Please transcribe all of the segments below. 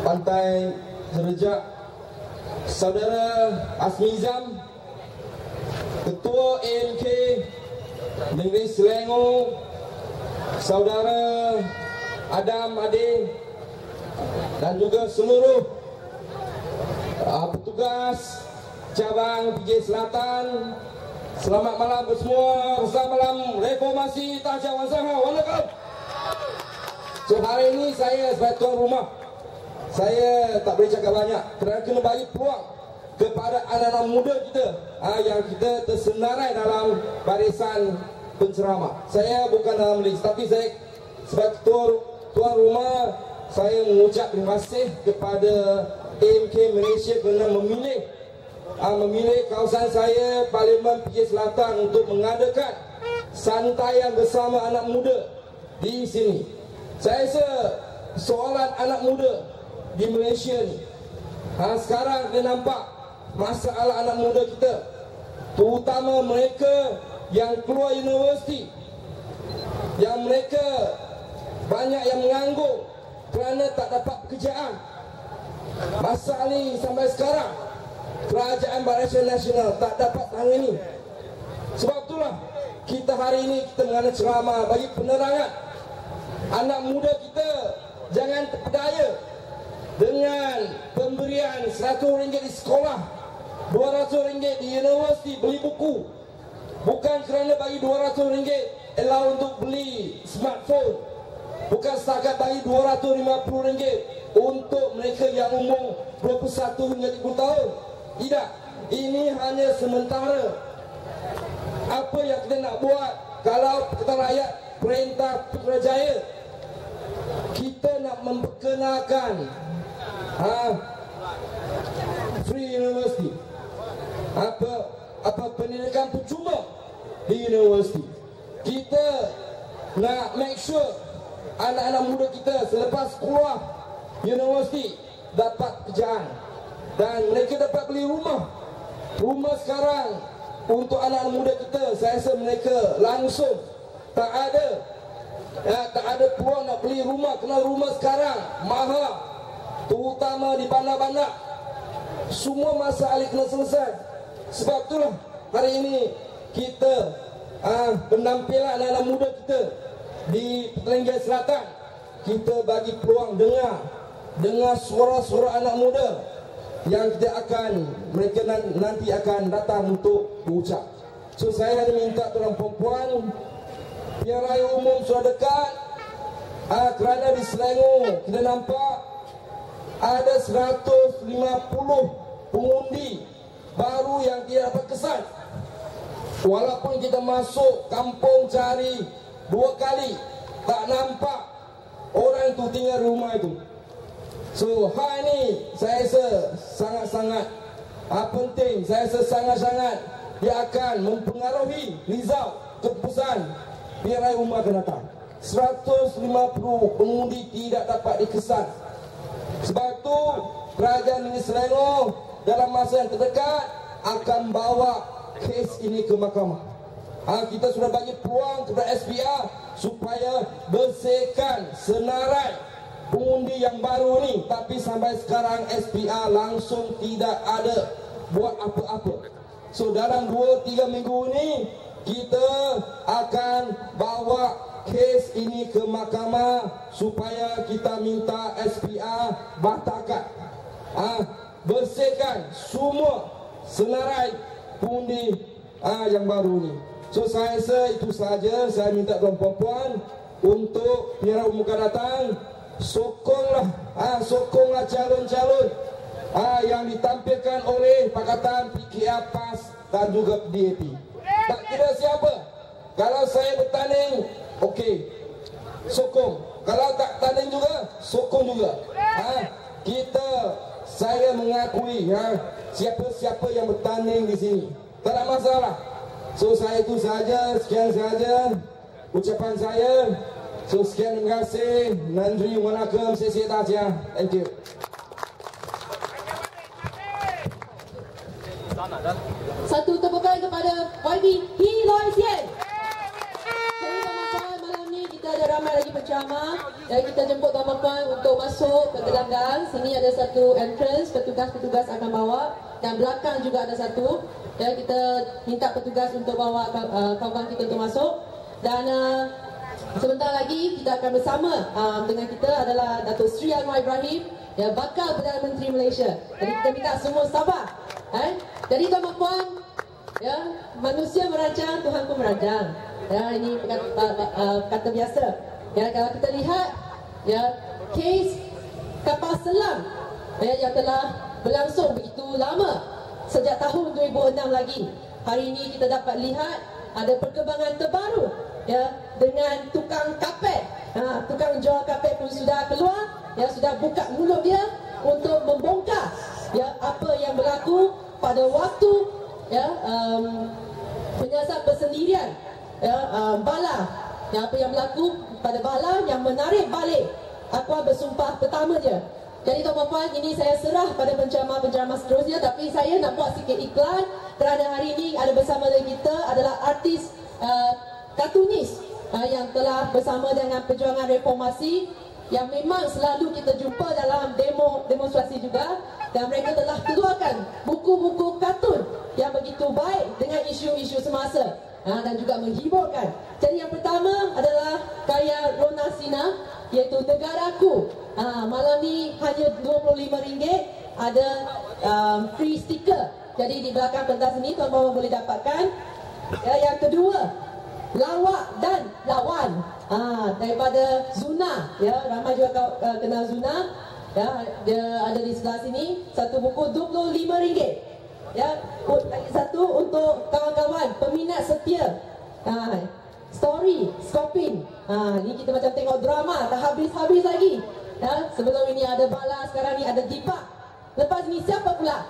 Pantai Serejak, Saudara Asmizam, Ketua AMK Negeri Selangor, Saudara Adam Ade, dan juga seluruh petugas cabang PJ Selatan. Selamat malam semua. Selamat malam Reformasi Tahniah Wansaha. Waalaikumsalam. So hari ini saya sebagai tuan rumah, saya tak boleh cakap banyak kerana kena bagi peluang kepada anak-anak muda kita yang kita tersenarai dalam barisan penceramah. Saya bukan dalam list, tapi saya sebagai tuan rumah, saya mengucap terima kasih kepada AMK Malaysia kerana memilih kawasan saya, Parlimen PJ Selatan, untuk mengadakan santaian bersama anak muda di sini. Saya rasa soalan anak muda di Malaysia ni, sekarang kita nampak masalah anak muda kita, terutama mereka yang keluar universiti, yang mereka banyak yang menganggur kerana tak dapat pekerjaan. Masalah ni sampai sekarang Kerajaan Barisan Nasional tak dapat tangani. Sebab itulah kita hari ini kita mengadakan ceramah bagi penerangan. Anak muda kita jangan terpedaya dengan pemberian RM100 di sekolah, RM200 di universiti beli buku. Bukan kerana bagi RM200 allow untuk beli smartphone. Bukan setakat bagi RM250 untuk mereka yang umur 21 hingga 30 tahun. Tidak, ini hanya sementara. Apa yang kita nak buat kalau Pakatan Rakyat Perintah Putrajaya, kita nak memperkenalkan free university, apa pendidikan percuma di universiti. Kita nak make sure anak-anak muda kita selepas keluar universiti dapat pekerjaan dan mereka dapat beli rumah. Rumah sekarang untuk anak-anak muda kita, saya rasa mereka langsung tak ada peluang nak beli rumah kerana rumah sekarang mahal, terutama di bandar-bandar. Semua masalah kena selesai. Sebab itulah hari ini kita penampilan anak-anak muda kita di Terengganu Selatan, kita bagi peluang dengar suara-suara anak muda yang mereka nanti akan datang untuk berucap. So saya hanya minta tuan perempuan, pilihan raya umum sudah dekat. Kerana di Selangor kita nampak ada 150 pengundi baru yang tidak dapat kesan. Walaupun kita masuk kampung cari 2 kali, tak nampak orang itu tinggal di rumah itu. So hal ini saya rasa sangat-sangat penting. Saya rasa sangat-sangat dia akan mempengaruhi result keputusan pilihan raya umum akan datang. 150 pengundi tidak dapat dikesan. Sebab itu Kerajaan Negeri Selangor dalam masa yang terdekat akan bawa kes ini ke mahkamah. Kita sudah bagi peluang kepada SPR supaya bersihkan senarai pengundi yang baru ni, tapi sampai sekarang SPR langsung tidak ada buat apa-apa. So dalam 2-3 minggu ni kita akan bawa kes ini ke mahkamah supaya kita minta SPR batalkan, bersihkan semua senarai pengundi yang baru ni. So saya rasa itu sahaja. Saya minta tuan-puan untuk pilihan umum akan datang, sokonglah calon-calon yang ditampilkan oleh Pakatan PKR PAS dan juga DAP. Tak kira siapa. Kalau saya bertanding, okey, sokong. Kalau tak tanding juga, sokong juga. Saya mengakui siapa-siapa yang bertanding di sini, tak ada masalah. So saya itu saja, sekian saja ucapan saya. So sekian, terima kasih. Nandri Wanakam, saya Tajah. Thank you. Satu tepukan kepada YB P. Loy Sien. Jadi teman-teman, malam ni kita ada ramai lagi penceramah dan kita jemput tuan-tuan untuk masuk ke gelanggang. Sini ada satu entrance, petugas-petugas akan bawa, dan belakang juga ada satu. Ya, kita minta petugas untuk bawa kawan-kawan kita untuk masuk. Dan sebentar lagi kita akan bersama dengan kita adalah Datuk Seri Anwar Ibrahim, ya, bakal Perdana Menteri Malaysia. Jadi kita minta semua sabar. Jadi tuan-tuan, ya, manusia merancang, Tuhan pun merancang. Ya, ini kata biasa. Ya, kalau kita lihat, ya, kes kapal selam, ya, yang telah berlangsung begitu lama sejak tahun 2006 lagi. Hari ini kita dapat lihat ada perkembangan terbaru, ya, dengan tukang kapet. Tukang jual kapet pun sudah keluar, ya, sudah buka mulut dia untuk membongkar, ya, apa yang berlaku pada waktu, ya, penyiasat persendirian, ya, Bala, ya, apa yang berlaku pada Bala yang menarik balik akwa bersumpah pertama dia. Jadi tuan-tuan, ini saya serah pada penceramah-penceramah seterusnya, tapi saya nak buat sikit iklan kerana hari ini ada bersama dengan kita adalah artis kartunis yang telah bersama dengan perjuangan reformasi yang memang selalu kita jumpa dalam demonstrasi juga, dan mereka telah keluarkan buku-buku kartun yang begitu baik dengan isu-isu semasa dan juga menghiburkan. Jadi yang pertama adalah karya Rona Sina, iaitu Negaraku. Malam ni hanya RM25, ada free sticker. Jadi di belakang pentas ini tuan-tuan boleh dapatkan. Ya, yang kedua, Lawak dan Lawan, daripada Zuna, ya, ramai juga kenal Zuna, ya, dia ada di sebelah sini. Satu buku RM25, ya. Lagi satu untuk kawan-kawan peminat setia, Story Scopin. Ni kita macam tengok drama, tak habis-habis lagi, ya. Sebelum ini ada Bala, sekarang ni ada Dipak. Lepas ni siapa pula?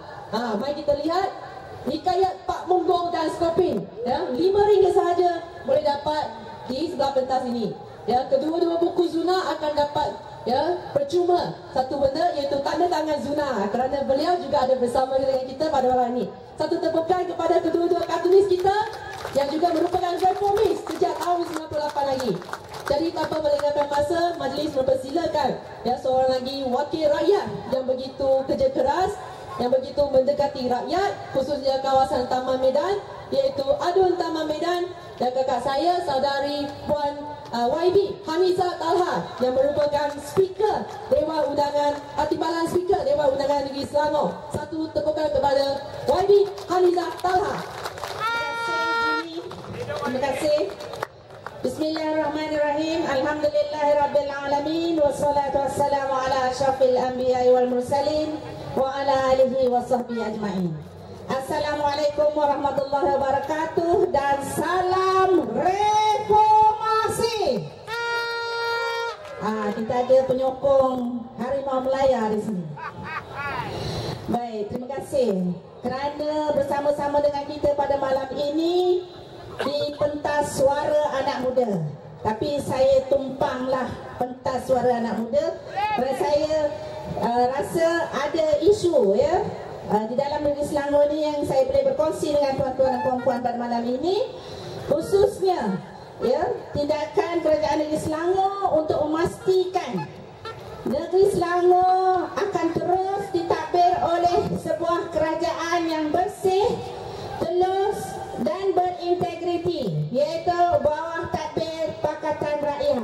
Mari kita lihat Hikayat Pak Monggol dan Skopin, ya, RM5 sahaja boleh dapat di sebelah pentas ini. Ya, kedua-dua buku Zuna akan dapat, ya, percuma satu benda, iaitu tanda tangan Zuna, kerana beliau juga ada bersama dengan kita pada malam ini. Satu tepukan kepada kedua-dua kartunis kita yang juga merupakan reformis sejak tahun 98 lagi. Jadi tanpa melengahkan masa, majlis mempersilakan, ya, seorang lagi wakil rakyat yang begitu kerja keras, yang begitu mendekati rakyat, khususnya kawasan Taman Medan, iaitu Adun Taman Medan, dan kakak saya, saudari Puan YB Haniza Talha, yang merupakan speaker Dewan Undangan, Timbalan Speaker Dewan Undangan Negeri Selangor. Satu tepukan kepada YB Haniza Talha. Terima kasih. Bismillahirrahmanirrahim. Alhamdulillahirrabbilalamin. Wassalatu wassalamu ala asyrafil anbiya'i wal mursalin wa ala alihi wa sahbihi ajma'in. Assalamualaikum warahmatullahi wabarakatuh, dan salam reformasi. Kita ada penyokong Harimau Melaya di sini. Baik, terima kasih kerana bersama-sama dengan kita pada malam ini di pentas suara anak muda. Tapi saya tumpanglah pentas suara anak muda kerana saya rasa ada isu, ya, di dalam negeri Selangor ni yang saya boleh berkongsi dengan tuan-tuan dan puan-puan pada malam ini, khususnya, ya, tindakan kerajaan negeri Selangor untuk memastikan negeri Selangor akan terus ditadbir oleh sebuah kerajaan yang bersih, telus dan berintegriti, iaitu bawah tadbir Pakatan Rakyat.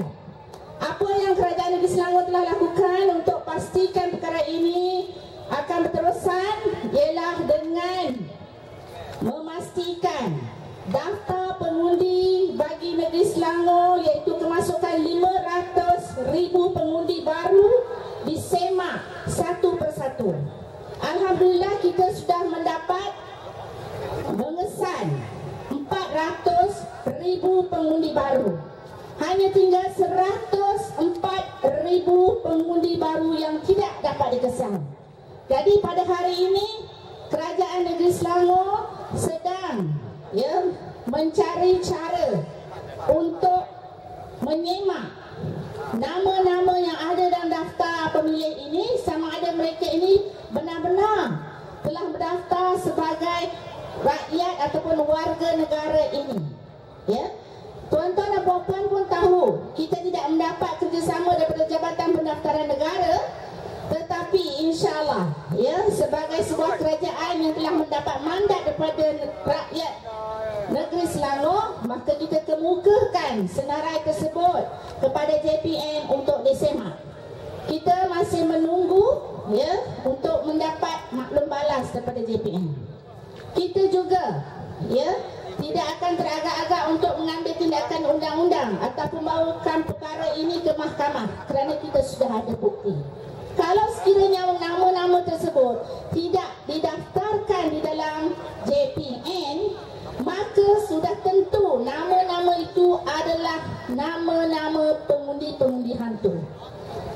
Apa yang kerajaan negeri Selangor telah lakukan untuk pastikan perkara ini akan berterusan ialah dengan memastikan daftar pengundi bagi negeri Selangor, iaitu kemasukan 500,000 pengundi baru disemak satu persatu. Alhamdulillah, kita sudah mendapat mengesan 400,000 pengundi baru. Hanya tinggal 104,000 pengundi baru yang tidak dapat dikesan. Jadi pada hari ini kerajaan negeri Selangor sedang, ya, mencari cara untuk menyemak nama-nama yang ada dalam daftar pemilih ini, sama ada mereka ini benar-benar telah berdaftar sebagai rakyat ataupun warga negara ini. Ya, tuan-tuan dan Puan pun tahu kita tidak mendapat kerjasama daripada Jabatan Pendaftaran Negara, tetapi insyaAllah ya, sebagai sebuah kerajaan yang telah mendapat mandat daripada rakyat negeri Selangor, maka kita kemukakan senarai tersebut kepada JPN untuk disemak. Kita masih menunggu ya untuk mendapat maklum balas daripada JPN. Kita juga ya tidak akan teragak-agak untuk mengambil tindakan undang-undang ataupun membawakan perkara ini ke mahkamah kerana kita sudah ada bukti. Kalau sekiranya nama-nama tersebut tidak didaftarkan di dalam JPN, maka sudah tentu nama-nama itu adalah nama-nama pengundi-pengundi hantu.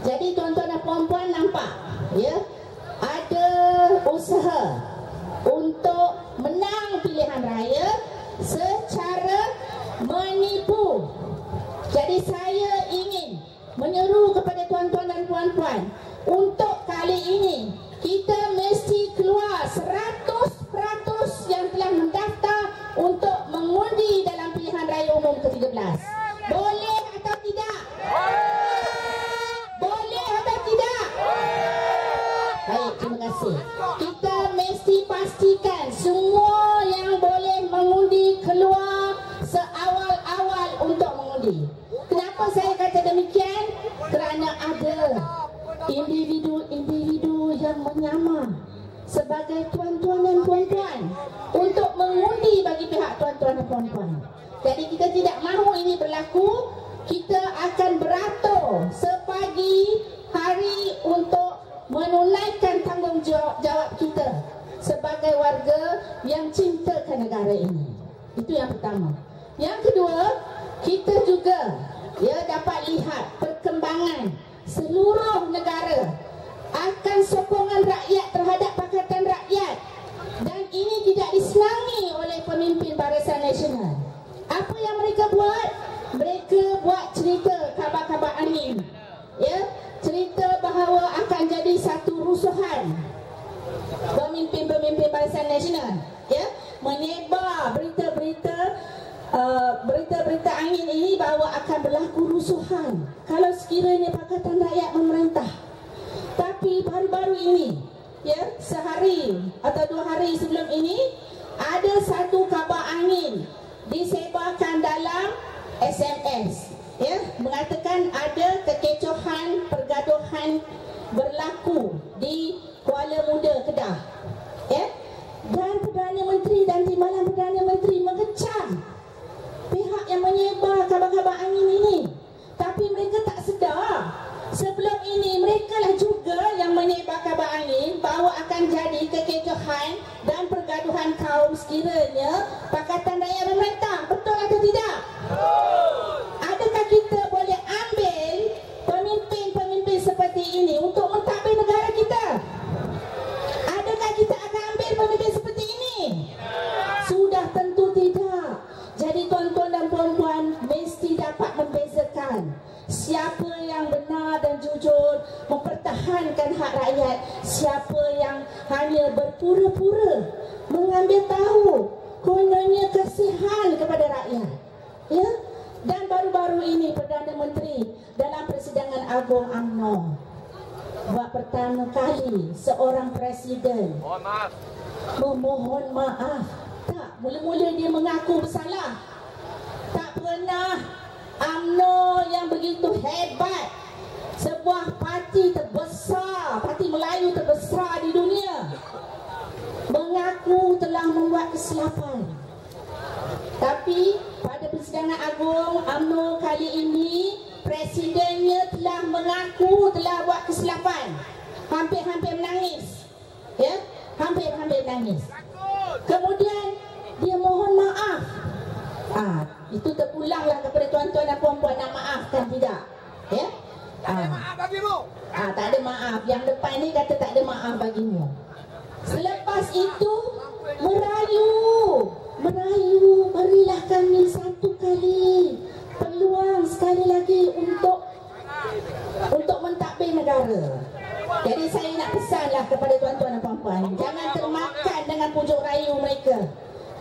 Jadi tuan-tuan dan puan-puan nampak ya, ada usaha untuk menang pilihan raya secara menipu. Jadi saya ingin menyeru kepada tuan-tuan dan puan-puan, untuk kali ini kita mesti keluar 100% yang telah mendaftar untuk mengundi dalam pilihan raya umum ke-13. Boleh atau tidak? Boleh atau tidak? Baik, terima kasih. Kita mesti pastikan semua yang boleh mengundi keluar seawal-awal untuk mengundi. Kenapa saya kata demikian? Kerana ada individu-individu yang menyamar sebagai tuan-tuan dan puan-puan untuk mengundi bagi pihak tuan-tuan dan puan-puan. Jadi kita tidak mahu ini berlaku. Kita akan beratur sepagi hari untuk menunaikan tanggungjawab kita sebagai warga yang cintakan negara ini. Itu yang pertama. Yang kedua, kita juga ya dapat lihat perkembangan seluruh negara akan sokongan rakyat terhadap Pakatan Rakyat, dan ini tidak disenangi oleh pemimpin Barisan Nasional. Apa yang mereka buat? Mereka buat cerita kabar-kabar angin, ya, cerita bahawa akan jadi satu rusuhan pemimpin-pemimpin Barisan Nasional, ya, menyebar berita-berita angin ini bahawa akan berlaku rusuhan kalau sekiranya Pakatan Rakyat memerintah. Tapi baru-baru ini, ya, sehari atau 2 hari sebelum ini, ada satu kabar angin disebarkan dalam SMS, ya, mengatakan ada kekecohan pergaduhan berlaku di Kuala Muda, Kedah, ya, dan Perdana Menteri dan Timbalan Perdana Menteri mengecam pihak yang menyebar kabar-kabar angin ini. Tapi mereka tak sedar, sebelum ini mereka lah juga yang menyebar kabar angin bahawa akan jadi kekecohan dan pergaduhan kaum sekiranya Pakatan Rakyat memerintah. Betul atau tidak? Adakah kita boleh ambil pemimpin-pemimpin seperti ini untuk mentadbir negara kita? Adakah kita akan ambil pemimpin seperti ini? Sudah tentu tidak. Jadi tuan-tuan dan puan-puan mesti dapat membezakan siapa yang benar dan jujur mempertahankan hak rakyat, siapa yang hanya berpura-pura mengambil tahu kononnya kasihan kepada rakyat, ya. Dan baru-baru ini Perdana Menteri dalam persidangan Agung UMNO, buat pertama kali seorang presiden memohon maaf. Tak, mula-mula dia mengaku bersalah. Tak pernah UMNO yang begitu hebat, sebuah parti terbesar, parti Melayu terbesar di dunia, mengaku telah membuat kesilapan. Tapi pada persidangan Agung UMNO kali ini, presidennya telah mengaku telah buat kesilapan. Hampir-hampir menangis, ya, hampir-hampir menangis. Kemudian dia mohon maaf. Itu terpulanglah kepada tuan-tuan dan puan-puan nak maafkan, tidak? Ya? Tak ada maaf bagimu. Tak ada maaf. Yang depan ni kata tak ada maaf bagimu. Selepas itu merayu, berilah kami satu kali peluang sekali lagi untuk mentadbir negara. Jadi saya nak pesanlah kepada tuan-tuan dan puan-puan, jangan termakan dengan pujuk rayu mereka.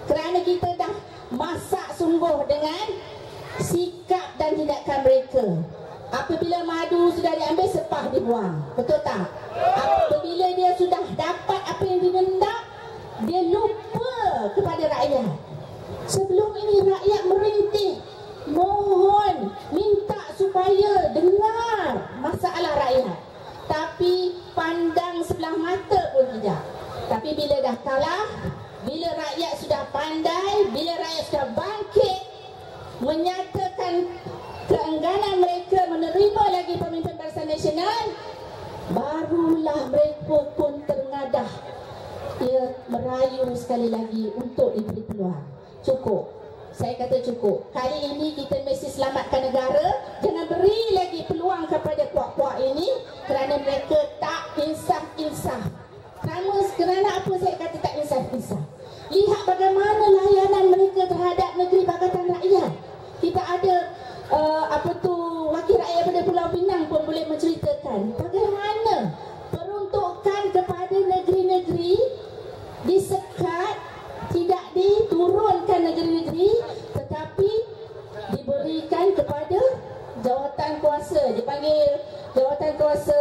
Kerana kita dah masak sungguh dengan sikap dan tindakan mereka. Apabila madu sudah diambil, sepah dibuang. Betul tak? Apabila dia sudah dapat apa yang dihendak, dia lupa kepada rakyat. Sebelum ini rakyat merintih, mohon, minta supaya dengar masalah rakyat, tapi pandang sebelah mata pun tidak. Tapi bila dah kalah, bila rakyat sudah pandai, bila rakyat sudah bangkit, menyatakan keengganan mereka menerima lagi pemimpin Barisan Nasional, barulah mereka pun tengadah, dia merayu sekali lagi untuk diberi peluang. Cukup. Saya kata cukup. Kali ini kita mesti selamatkan negara. Jangan beri lagi peluang kepada puak-puak ini, kerana mereka tak insaf-insaf. Kerana apa saya kata tak insaf-insaf? Lihat bagaimana layanan mereka terhadap negeri Pakatan Rakyat. Kita ada wakil rakyat pada Pulau Pinang pun boleh menceritakan bagaimana peruntukan kepada negeri-negeri disekat, tidak diturunkan negeri-negeri, tetapi diberikan kepada jawatan kuasa, dipanggil jawatan kuasa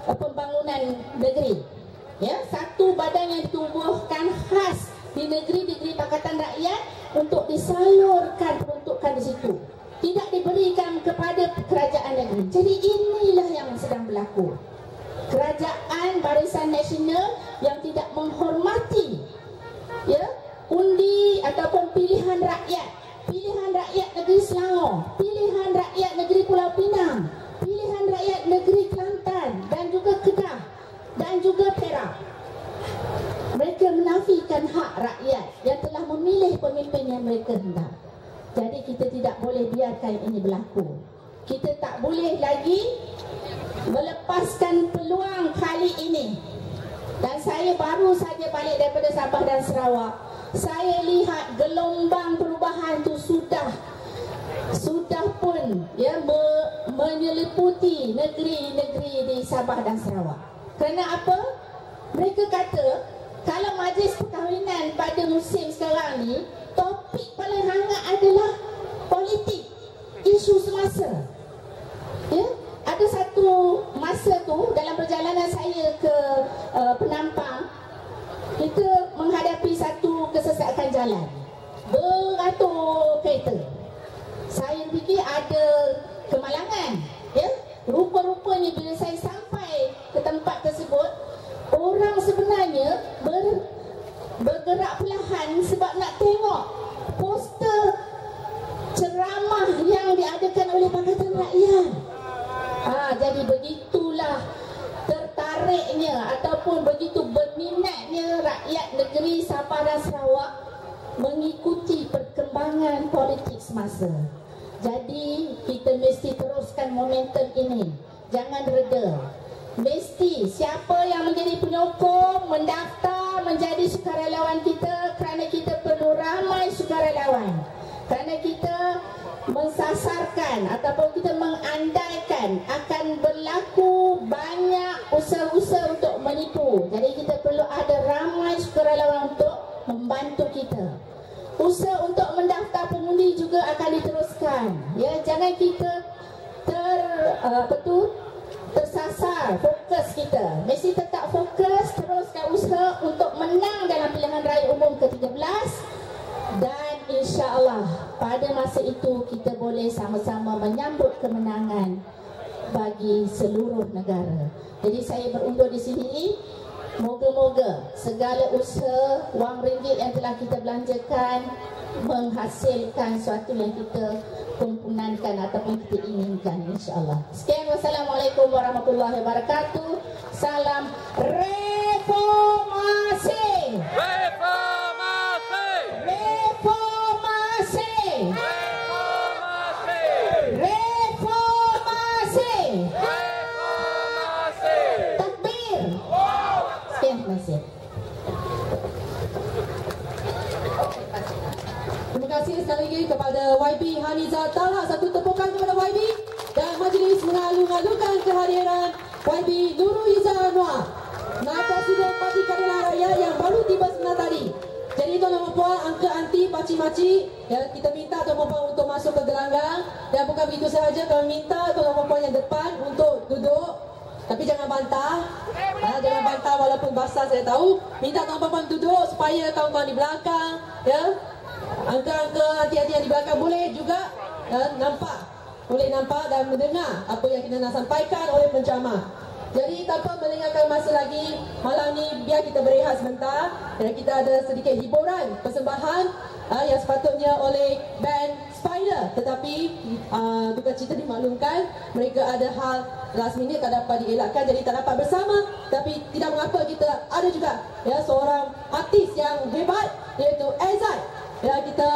pembangunan negeri. Ya, satu badan yang ditubuhkan khas di negeri-negeri Pakatan Rakyat untuk disalurkan peruntukan di situ, tidak diberikan kepada kerajaan negeri. Jadi inilah yang sedang berlaku. Kerajaan Barisan Nasional yang tidak menghormati undi ataupun pilihan rakyat. Pilihan rakyat negeri Selangor, pilihan rakyat negeri Pulau Pinang, pilihan rakyat negeri Kelantan dan juga Kedah dan juga Perak. Mereka menafikan hak rakyat yang telah memilih pemimpin yang mereka hendak. Jadi kita tidak boleh biarkan ini berlaku. Kita tak boleh lagi melepaskan peluang kali ini. Dan saya baru saja balik daripada Sabah dan Sarawak. Saya lihat gelombang perubahan tu sudah pun menyeliputi negeri-negeri di Sabah dan Sarawak. Kerana apa? Mereka kata kalau majlis perkahwinan pada musim sekarang ni, topik paling hangat adalah politik, isu semasa. Ada satu masa tu dalam perjalanan saya ke Penampang, kita menghadapi satu kesesakan jalan, beratur kereta. Saya fikir ada kemalangan. Rupa-rupanya bila saya sampai ke tempat tersebut, orang sebenarnya bergerak perlahan sebab nak tengok poster ceramah yang diadakan oleh Pakatan Rakyat. Jadi begitulah tertariknya ataupun begitu berminatnya rakyat negeri Sabah dan Sarawak mengikuti perkembangan politik semasa. Jadi kita mesti teruskan momentum ini. Jangan reda. Mesti siapa yang menjadi penyokong mendaftar menjadi sukarelawan kita, kerana kita perlu ramai sukarelawan. Kerana kita mensasarkan ataupun kita mengandaikan akan berlaku banyak usaha-usaha untuk menipu. Jadi kita perlu ada ramai sukarelawan untuk membantu kita. Usaha untuk mendaftar pengundi juga akan diteruskan. Jangan kita tersasar fokus kita. Mesti tetap fokus, teruskan usaha untuk menang dalam pilihan raya umum ke-13. Dan insya-Allah pada masa itu kita boleh sama-sama menyambut kemenangan bagi seluruh negara. Jadi saya berundur di sini. Moga-moga segala usaha wang ringgit yang telah kita belanjakan menghasilkan sesuatu yang kita kumpulankan ataupun kita inginkan, insya-Allah. Sekian, wassalamualaikum warahmatullahi wabarakatuh. Salam reformasi. Reformasi. Reformasi. Reformasi. Reformasi. Takbir. Sekian, terima kasih. Terima kasih sekali lagi kepada YB Haniza Talha. Satu tepukan kepada YB. Dan majlis mengalu-alukan kehadiran YB Nurul Izzah Anwar, Presiden Parti Keadilan Rakyat yang baru tiba sebentar tadi. Jadi Jadi tuan-tuan dan puan, angka anti pakcik-makcik, ya, kita minta tuan-tuan dan puan untuk masuk ke gelanggang. Dan bukan begitu sahaja, kami minta tuan-tuan dan puan yang depan untuk duduk. Tapi jangan bantah. Jangan bantah walaupun basah, saya tahu. Minta tuan-tuan dan puan duduk supaya kawan-kawan di belakang, ya, angka-angka hati-hati yang di belakang boleh juga nampak. Boleh nampak dan mendengar apa yang kita nak sampaikan oleh penceramah. Jadi tanpa melengahkan masa lagi, malam ni biar kita berehat sebentar. Dan kita ada sedikit hiburan, persembahan yang sepatutnya oleh band Spider. Tetapi duka cita dimaklumkan, mereka ada hal last minute tak dapat dielakkan, jadi tak dapat bersama. Tapi tidak mengapa, kita ada juga ya seorang artis yang hebat, iaitu Azad. Ya, kita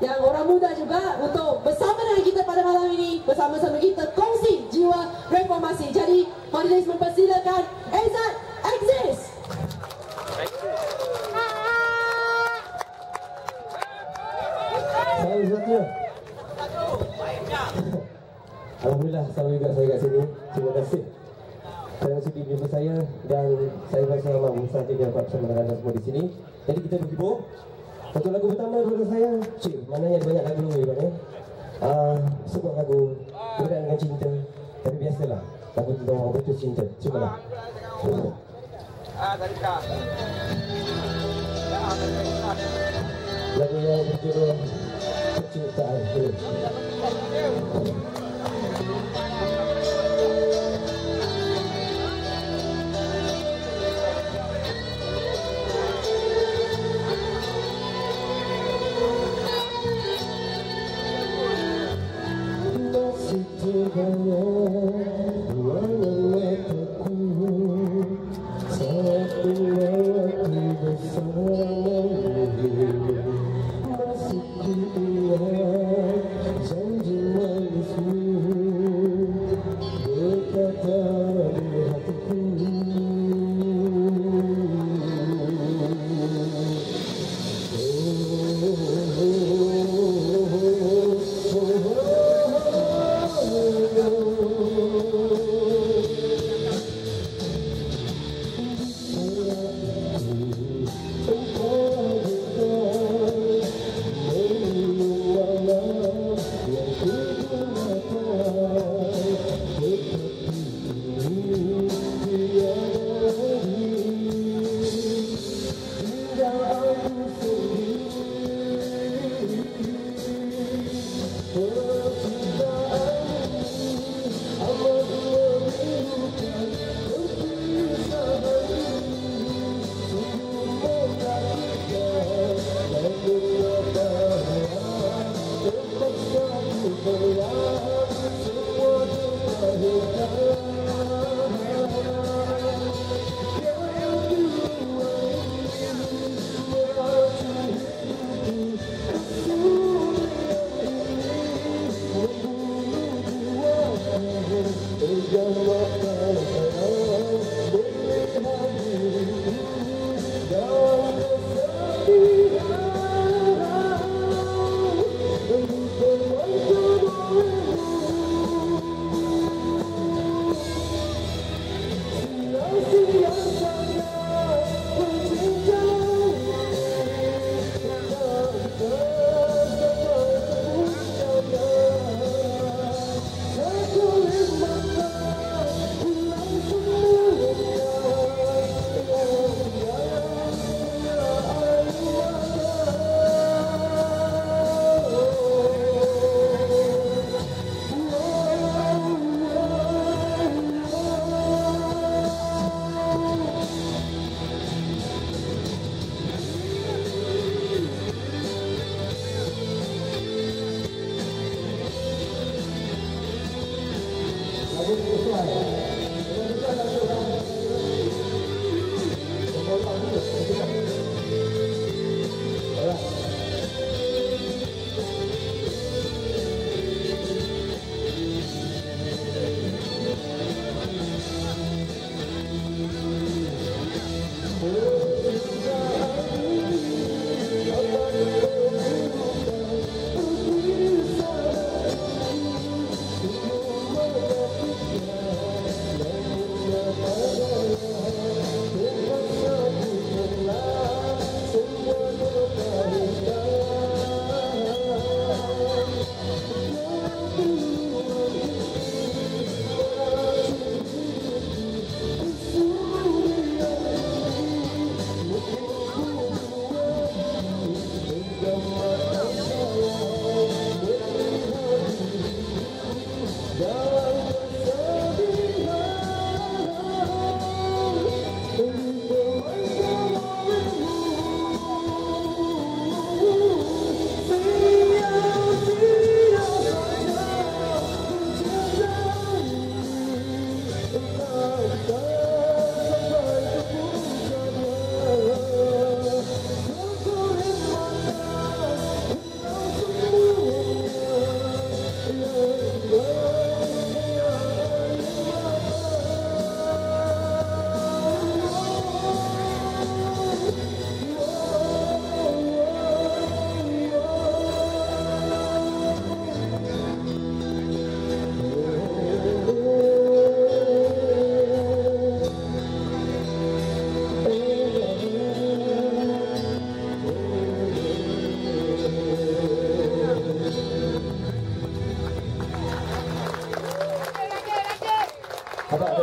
yang orang muda juga untuk bersama dengan kita pada malam ini, bersama-sama kita kongsi jiwa reformasi. Jadi majlis mempersilakan Azad Exist. Saya Azadnya. Alhamdulillah sama juga saya kat sini. Terima kasih kerana sudi jumpa saya, dan saya rasa mahu saja dapat bersama dengan anda semua di sini. Jadi kita berhibur. Untuk lagu pertama daripada saya, cik, maknanya ada banyak lagu ni kan, sebuah lagu berkaitan dengan cinta. Tapi biasalah, lagu tentang orang putus cinta. Cubalah. Lagu yang berjudul Percintaan. Janji manismu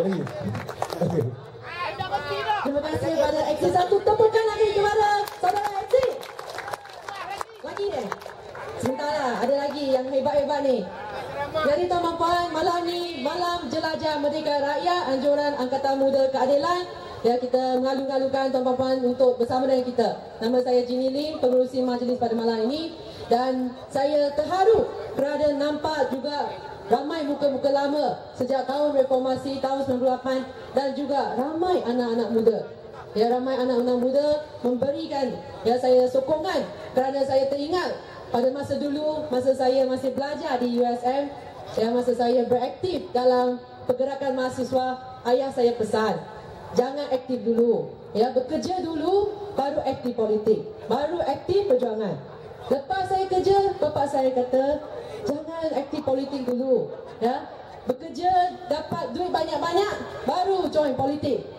lagi. Okey. Terima kasih kepada Aksi 1. Tepukan lagi kepada saudara Aksi. Lagi deh. Sebentar, ada lagi yang hebat-hebat ni. Jadi tuan-tuan puan, malam ni malam jelajah Merdeka Rakyat, anjuran Angkatan Muda Keadilan. Ya, kita mengalu-alukan tuan-tuan puan untuk bersama dengan kita. Nama saya Jeannie Lim, pengerusi majlis pada malam ini, dan saya terharu kerana nampak juga ramai muka-muka lama sejak tahun reformasi tahun 98 dan juga ramai anak-anak muda. Ya, ramai anak-anak muda memberikan ya saya sokongan kerana saya teringat pada masa dulu, masa saya masih belajar di USM, ya, masa saya beraktif dalam pergerakan mahasiswa, ayah saya pesan, jangan aktif dulu, ya, bekerja dulu, baru aktif politik, baru aktif perjuangan. Lepas saya kerja, bapa saya kata, jangan aktif politik dulu, ya, bekerja dapat duit banyak-banyak, baru join politik.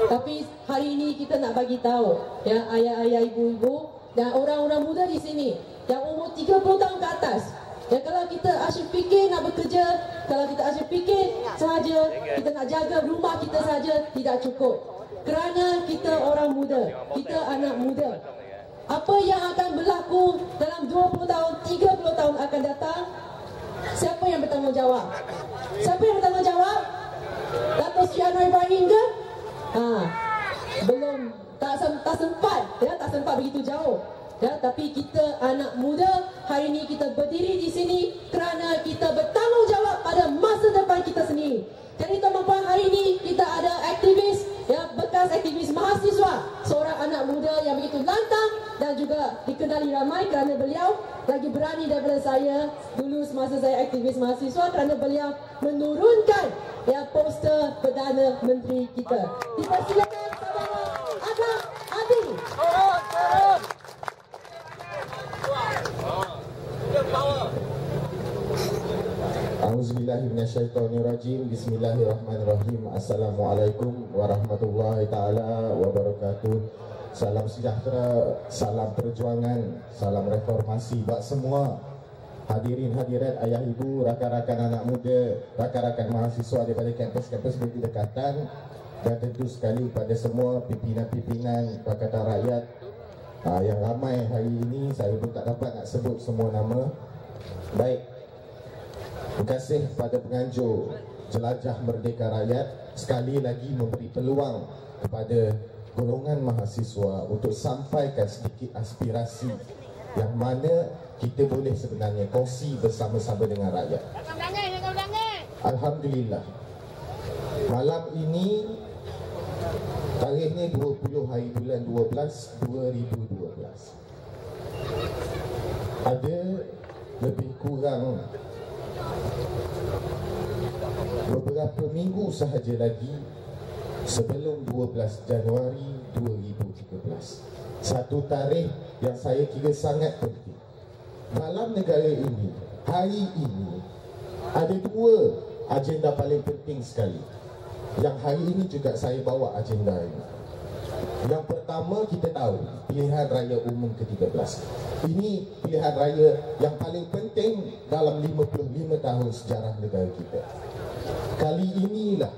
Tapi hari ini kita nak bagi tahu, ya, ayah-ayah, ibu-ibu dan orang-orang muda di sini yang umur 30 tahun ke atas, ya, kalau kita asyik fikir nak bekerja, kalau kita asyik fikir sahaja kita nak jaga rumah kita sahaja, tidak cukup. Kerana kita orang muda, kita anak muda, apa yang akan berlaku dalam 20 tahun, 30 tahun akan datang, siapa yang bertanggungjawab? Siapa yang bertanggungjawab? Dato' Sri Anwar Ibrahim ke? Belum, tak sempat, ya, tak sempat begitu jauh. Ya, tapi kita anak muda hari ini kita berdiri di sini kerana kita bertanggungjawab pada masa depan kita sendiri. Jadi tuan-tuan, hari ini kita ada aktivis, ya, bekas aktivis mahasiswa, seorang anak muda yang begitu lantang dan juga dikenali ramai kerana beliau lagi berani daripada saya dulu semasa saya aktivis mahasiswa, kerana beliau menurunkan ya poster Perdana Menteri kita. Dipersilakan saudara Agam Adi. A'udzubillahi minasyaitonirrajim. Bismillahirrahmanirrahim. Assalamualaikum warahmatullahi taala wabarakatuh. Salam sejahtera, salam perjuangan, salam reformasi buat semua hadirin hadirat, ayah ibu, rakan-rakan anak muda, rakan-rakan mahasiswa daripada kampus-kampus berdekatan, dan tentu sekali pada semua pimpinan-pimpinan Pakatan Rakyat yang ramai hari ini. Saya pun tak dapat nak sebut semua nama. Baik, terima kasih kepada penganjur Jelajah Merdeka Rakyat sekali lagi memberi peluang kepada golongan mahasiswa untuk sampaikan sedikit aspirasi yang mana kita boleh sebenarnya kongsi bersama-sama dengan rakyat. Alhamdulillah, malam ini tarikhnya 20 hari bulan 12 2012. Ada lebih kurang beberapa minggu sahaja lagi sebelum 12 Januari 2013. Satu tarikh yang saya kira sangat penting. Dalam negara ini, hari ini, ada dua agenda paling penting sekali yang hari ini juga saya bawa agenda ini. Yang pertama, kita tahu pilihan raya umum ke-13. Ini pilihan raya yang paling penting dalam 55 tahun sejarah negara kita. Kali inilah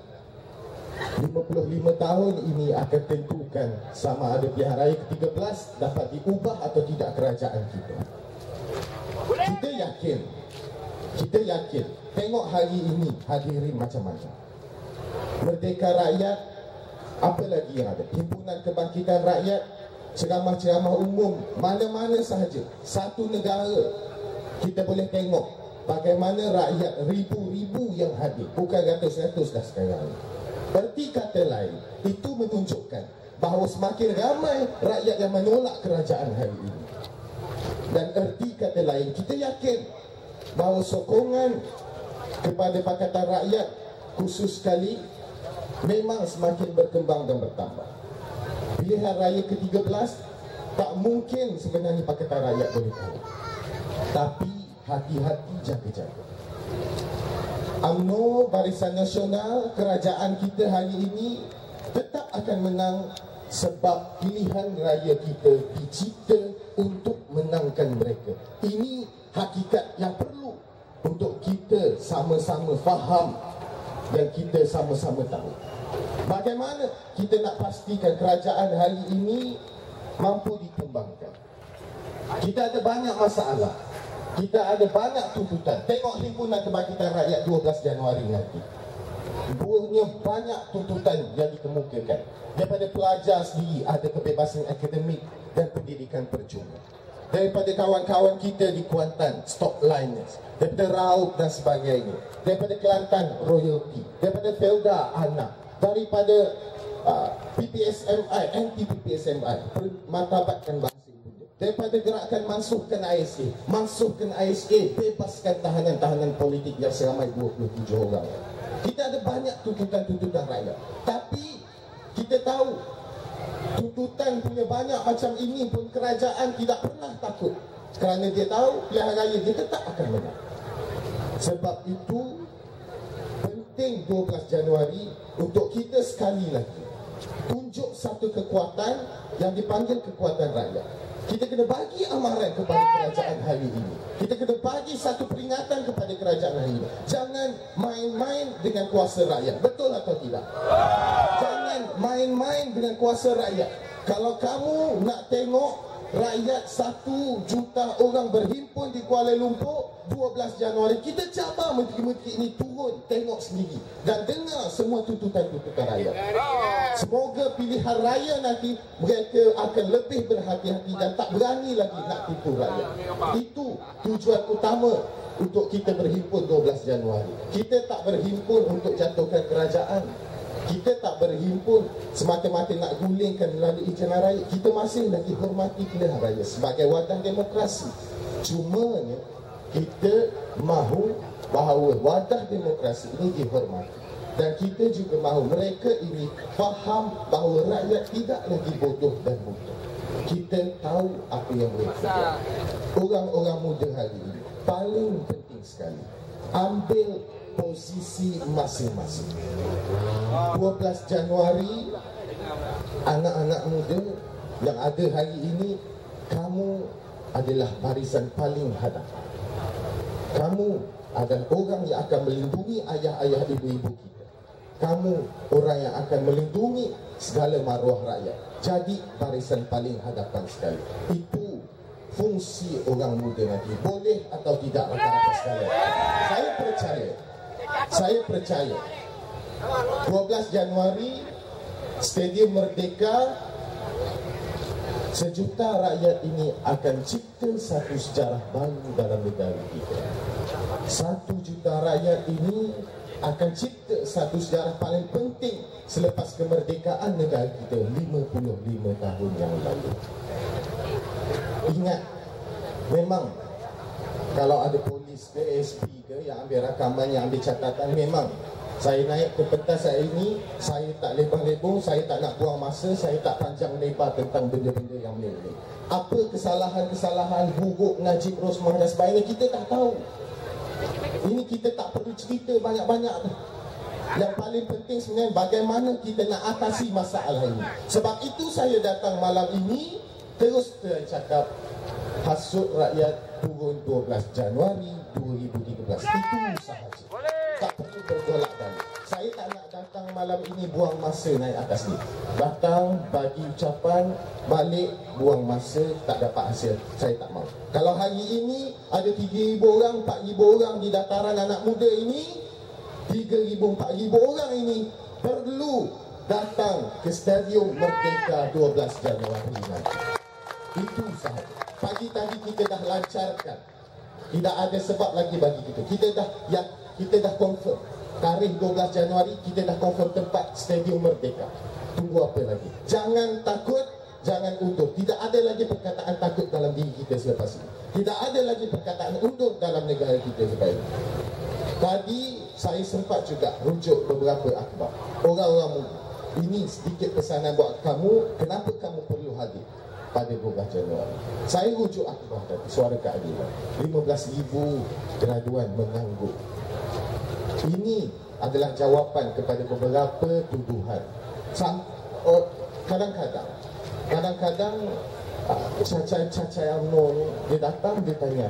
55 tahun ini akan tentukan sama ada pilihan raya ke-13 dapat diubah atau tidak kerajaan kita. Kita yakin tengok hari ini hadirin macam-macam. Merdeka Rakyat, apa lagi yang ada? Himpunan Kebangkitan Rakyat, ceramah-ceramah umum, mana-mana sahaja. Satu negara kita boleh tengok bagaimana rakyat ribu-ribu yang hadir, bukan ratus-ratus dah sekarang. Erti kata lain, itu menunjukkan bahawa semakin ramai rakyat yang menolak kerajaan hari ini. Dan erti kata lain, kita yakin bahawa sokongan kepada Pakatan Rakyat khusus sekali memang semakin berkembang dan bertambah. Pilihan raya ke-13 tak mungkin sebenarnya Pakatan Rakyat boleh tahu. Tapi hati-hati, jaga-jaga. UMNO, Barisan Nasional, kerajaan kita hari ini tetap akan menang sebab pilihan raya kita dicipta untuk menangkan mereka. Ini hakikat yang perlu untuk kita sama-sama faham dan kita sama-sama tahu. Bagaimana kita nak pastikan kerajaan hari ini mampu dikembangkan? Kita ada banyak masalah. Kita ada banyak tuntutan. Tengok Himpunan Kebangkitan Rakyat 12 Januari nanti. Punya banyak tuntutan yang dikemukakan. Daripada pelajar sendiri ada kebebasan akademik dan pendidikan percuma. Daripada kawan-kawan kita di Kuantan, stop liners. Daripada Raub dan sebagainya. Daripada Kelantan, royalty. Daripada Felda, anak. Daripada PPSMI, anti-PPSMI, martabatkan bahasa ibunya. Daripada gerakan mansuhkan ISA, mansuhkan ISA, bebaskan tahanan-tahanan politik yang seramai 27 orang. Kita ada banyak tuntutan-tuntutan rakyat. Tapi kita tahu tuntutan punya banyak macam ini pun kerajaan tidak pernah takut. Kerana dia tahu pilihan raya dia tetap akan menang. Sebab itu penting 12 Januari untuk kita sekali lagi tunjuk satu kekuatan yang dipanggil kekuatan rakyat. Kita kena bagi amaran kepada kerajaan hari ini. Kita kena bagi satu peringatan kepada kerajaan hari ini. Jangan main-main dengan kuasa rakyat. Betul atau tidak? Jangan main-main dengan kuasa rakyat. Kalau kamu nak tengok rakyat 1 juta orang berhimpun di Kuala Lumpur 12 Januari, kita cabar menteri-menteri ini turun tengok sendiri dan dengar semua tuntutan-tuntutan rakyat. Semoga pilihan raya nanti mereka akan lebih berhati-hati dan tak berani lagi nak tipu rakyat. Itu tujuan utama untuk kita berhimpun 12 Januari. Kita tak berhimpun untuk jatuhkan kerajaan. Kita tak berhimpun semata-mata nak gulingkan melalui jalan raya. Kita masih lagi hormati pilihan raya sebagai wadah demokrasi. Cumanya kita mahu bahawa wadah demokrasi ini dihormati. Dan kita juga mahu mereka ini faham bahawa rakyat tidak lagi bodoh dan buta. Kita tahu apa yang mereka buat. Orang-orang muda hari ini paling penting sekali ambil posisi masing-masing. 12 Januari, anak-anak muda yang ada hari ini, kamu adalah barisan paling hadapan. Kamu adalah orang yang akan melindungi ayah-ayah ibu-ibu kita. Kamu orang yang akan melindungi segala maruah rakyat. Jadi barisan paling hadapan sekali. Itu fungsi orang muda nanti. Boleh atau tidak rakan-rakan sekalian. Saya percaya 12 Januari Stadium Merdeka, sejuta rakyat ini akan cipta satu sejarah baru dalam negara kita. 1 juta rakyat ini akan cipta satu sejarah paling penting selepas kemerdekaan negara kita 55 tahun yang lalu. Ingat, memang kalau ada polis ke SP ke yang ambil rakaman, yang ambil catatan, memang saya naik ke pentas hari ini, saya tak lebar-lebar, saya tak nak buang masa, saya tak panjang lebar tentang benda-benda yang meleleh. Apa kesalahan-kesalahan buruk Najib Rosmah dan sebagainya, kita tak tahu. Ini kita tak perlu cerita banyak-banyak. Yang paling penting sebenarnya bagaimana kita nak atasi masalah ini. Sebab itu saya datang malam ini terus cakap hasut rakyat turun 12 Januari 2013. Itu sahaja. Tak perlu bergolak balik. Saya tak nak datang malam ini buang masa naik atas ni. Datang bagi ucapan, balik buang masa, tak dapat hasil. Saya tak mahu. Kalau hari ini ada 3,000 orang, 4,000 orang di dataran anak muda ini, 3,000, 4,000 orang ini perlu datang ke Stadium Merdeka 12 Januari nanti. Itu sahaja. Pagi tadi kita dah lancarkan. Tidak ada sebab lagi bagi kita. Kita dah confirm tarikh 12 Januari, kita dah confirm tempat Stadium Merdeka. Tunggu apa lagi? Jangan takut, jangan undur. Tidak ada lagi perkataan takut dalam diri kita selepas ini. Tidak ada lagi perkataan undur dalam negara kita selepas ini. Tadi saya sempat juga rujuk beberapa akhbar. Orang-orang muda. Ini sedikit pesanan buat kamu. Kenapa kamu perlu hadir pada 12 Januari? Saya rujuk akhbar tadi, Suara Keadilan. 15,000 graduan menganggur. Ini adalah jawapan kepada beberapa tuduhan. Kadang-kadang Cacai UMNO ni, dia datang, dia tanya,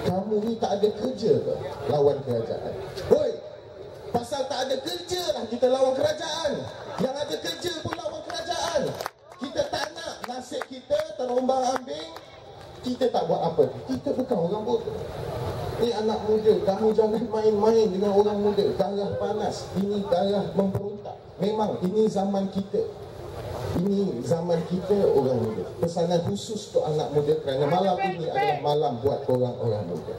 kamu ni tak ada kerja ke lawan kerajaan? Hoi, pasal tak ada ada kerja lah kita lawan kerajaan. Yang ada kerja pun lawan kerajaan. Kita tak nak nasib kita terombang ambing. Kita tak buat apa. Kita bukan orang bodoh. Ni anak muda, kamu jangan main-main dengan orang muda. Darah panas, ini darah memberontak. Memang ini zaman kita. Ini zaman kita orang muda. Pesanan khusus untuk anak muda kerana malam ini adalah malam buat orang-orang muda.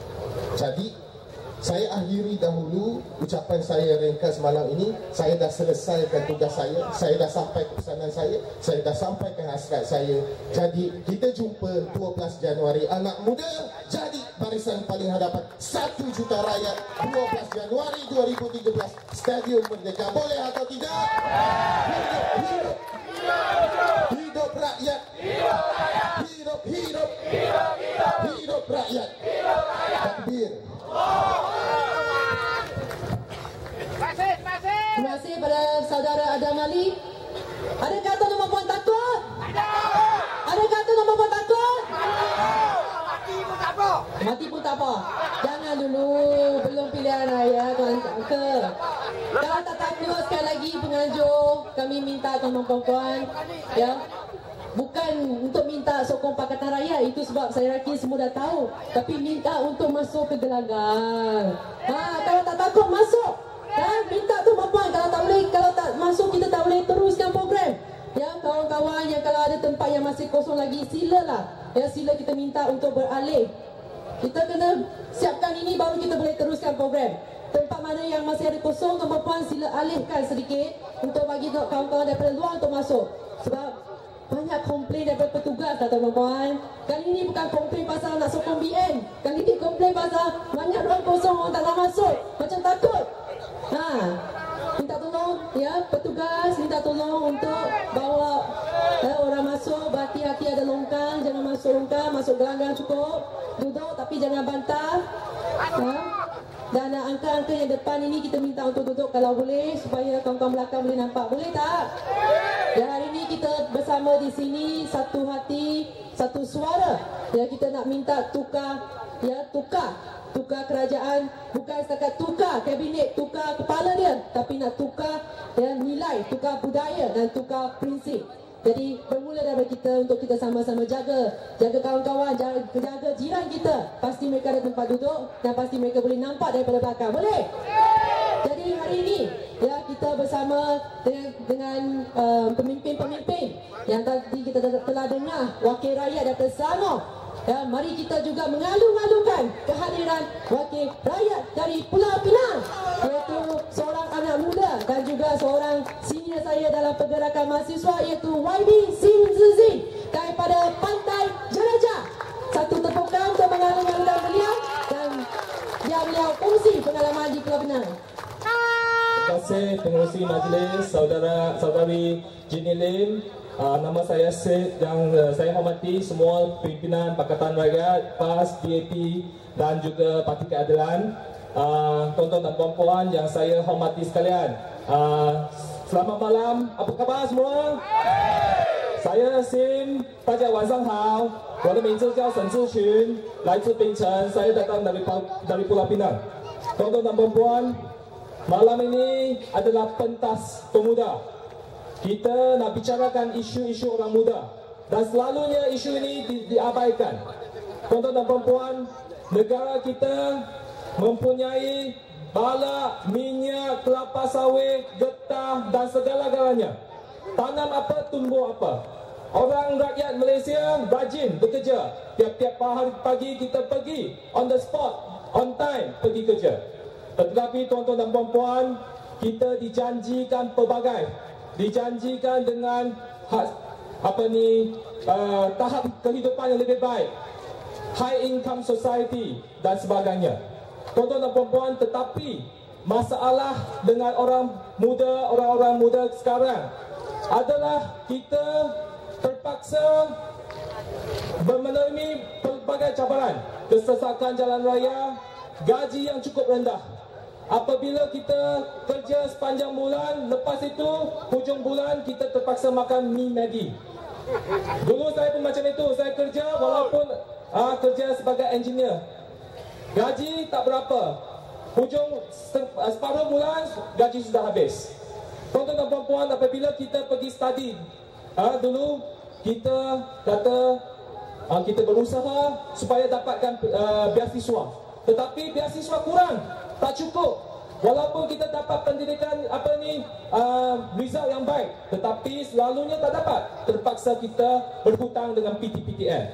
Jadi saya akhiri dahulu ucapan saya ringkas malam ini. Saya dah selesaikan tugas saya dah sampaikan pesanan saya dah sampaikan hasrat saya. Jadi kita jumpa 12 Januari. Anak muda jadi barisan paling hadapan. 1 juta rakyat 12 Januari 2013 Stadium Merdeka. Boleh atau tidak? Hidup rakyat. Hidup rakyat. Takbir. Terima kasih pada saudara Adam Ali. Adakah tuan-tuan puan takut? Adakah tuan-tuan puan takut? Mati pun tak apa. Jangan dulu, belum pilihan raya tuan uncle. Kalau tak takut, sekali lagi penganjur kami minta tuan-tuan puan, ya, bukan untuk minta sokong Pakatan Rakyat, itu sebab saya yakin semua dah tahu. Tapi minta untuk masuk ke gelanggang. Kalau tak takut masuk. Minta tu puan, kalau tak boleh, kalau tak masuk kita tak boleh teruskan program. Ya, kawan-kawan yang kalau ada tempat yang masih kosong lagi, silalah. Ya, sila kita minta untuk beralih. Kita kena siapkan ini baru kita boleh teruskan program. Tempat mana yang masih ada kosong, tuan-puan sila alihkan sedikit untuk bagi kawan-kawan daripada luar untuk masuk. Sebab banyak komplain daripada petugas, tuan-puan. Kali ini bukan komplain pasal nak sokong BN. Kali ini komplain pasal banyak ruang kosong, orang tak nak masuk. Macam takut. Minta tolong ya petugas, minta tolong untuk bawa orang masuk. Berhati-hati ada longkang, jangan masuk longkang, masuk gelanggang cukup. Duduk tapi jangan bantah. Dan angka-angka yang depan ini kita minta untuk duduk kalau boleh, supaya kawan-kawan belakang boleh nampak. Boleh tak? Ya, hari ini kita bersama di sini satu hati, satu suara. Ya, kita nak minta tukar kerajaan, bukan setakat tukar kabinet, tukar kepala dia, tapi nak tukar nilai, tukar budaya dan tukar prinsip. Jadi bermula daripada kita untuk kita sama-sama jaga kawan-kawan, jaga jiran kita. Pasti mereka ada tempat duduk dan pasti mereka boleh nampak daripada belakang. Boleh? Jadi hari ini ya kita bersama dengan pemimpin-pemimpin yang tadi kita telah dengar, wakil rakyat daripada Selangor. Ya, mari kita juga mengalu-alukan kehadiran wakil rakyat dari Pulau Pinang, iaitu seorang anak muda dan juga seorang senior saya dalam pergerakan mahasiswa, iaitu YB Sin Zizi daripada Pantai Jelajah. Satu tepukan untuk mengalu-alukan beliau dan beliau kongsi pengalaman di Pulau Pinang. Terima kasih pengerusi majlis, saudari Jenny Lim. Nama saya Sid dan saya hormati semua pimpinan Pakatan Rakyat, PAS, PAP dan juga Parti Keadilan. Tuan-tuan dan puan-puan yang saya hormati sekalian, selamat malam, apa khabar semua? Saya Sim, 大家晚上好，我的名字叫沈志群，来自槟城，saya datang dari Pulau Pinang. Tuan-tuan dan puan-puan, malam ini adalah pentas pemuda. Kita nak bicarakan isu-isu orang muda dan selalunya isu ini diabaikan. Tuan-tuan dan puan-puan, negara kita mempunyai bala, minyak, kelapa sawit, getah dan segala-galanya. Tanam apa, tumbuh apa. Orang rakyat Malaysia rajin bekerja. Tiap-tiap pagi kita pergi on the spot, on time pergi kerja. Tetapi tuan-tuan dan puan-puan, kita dijanjikan pelbagai. Dijanjikan dengan tahap kehidupan yang lebih baik, high income society dan sebagainya. Tuan-tuan dan puan-puan, tetapi masalah dengan orang-orang muda sekarang adalah kita terpaksa menemui pelbagai cabaran, kesesakan jalan raya, gaji yang cukup rendah. Apabila kita kerja sepanjang bulan, lepas itu hujung bulan kita terpaksa makan mie Maggi. Dulu saya pun macam itu, saya kerja walaupun kerja sebagai engineer. Gaji tak berapa. hujung separuh bulan gaji sudah habis. Tuan-tuan dan puan-puan, apabila kita pergi study, dulu kita kata kita berusaha supaya dapatkan beasiswa, tetapi beasiswa kurang, tak cukup. Walaupun kita dapat pendidikan result yang baik, tetapi selalunya tak dapat. Terpaksa kita berhutang dengan PTPTN.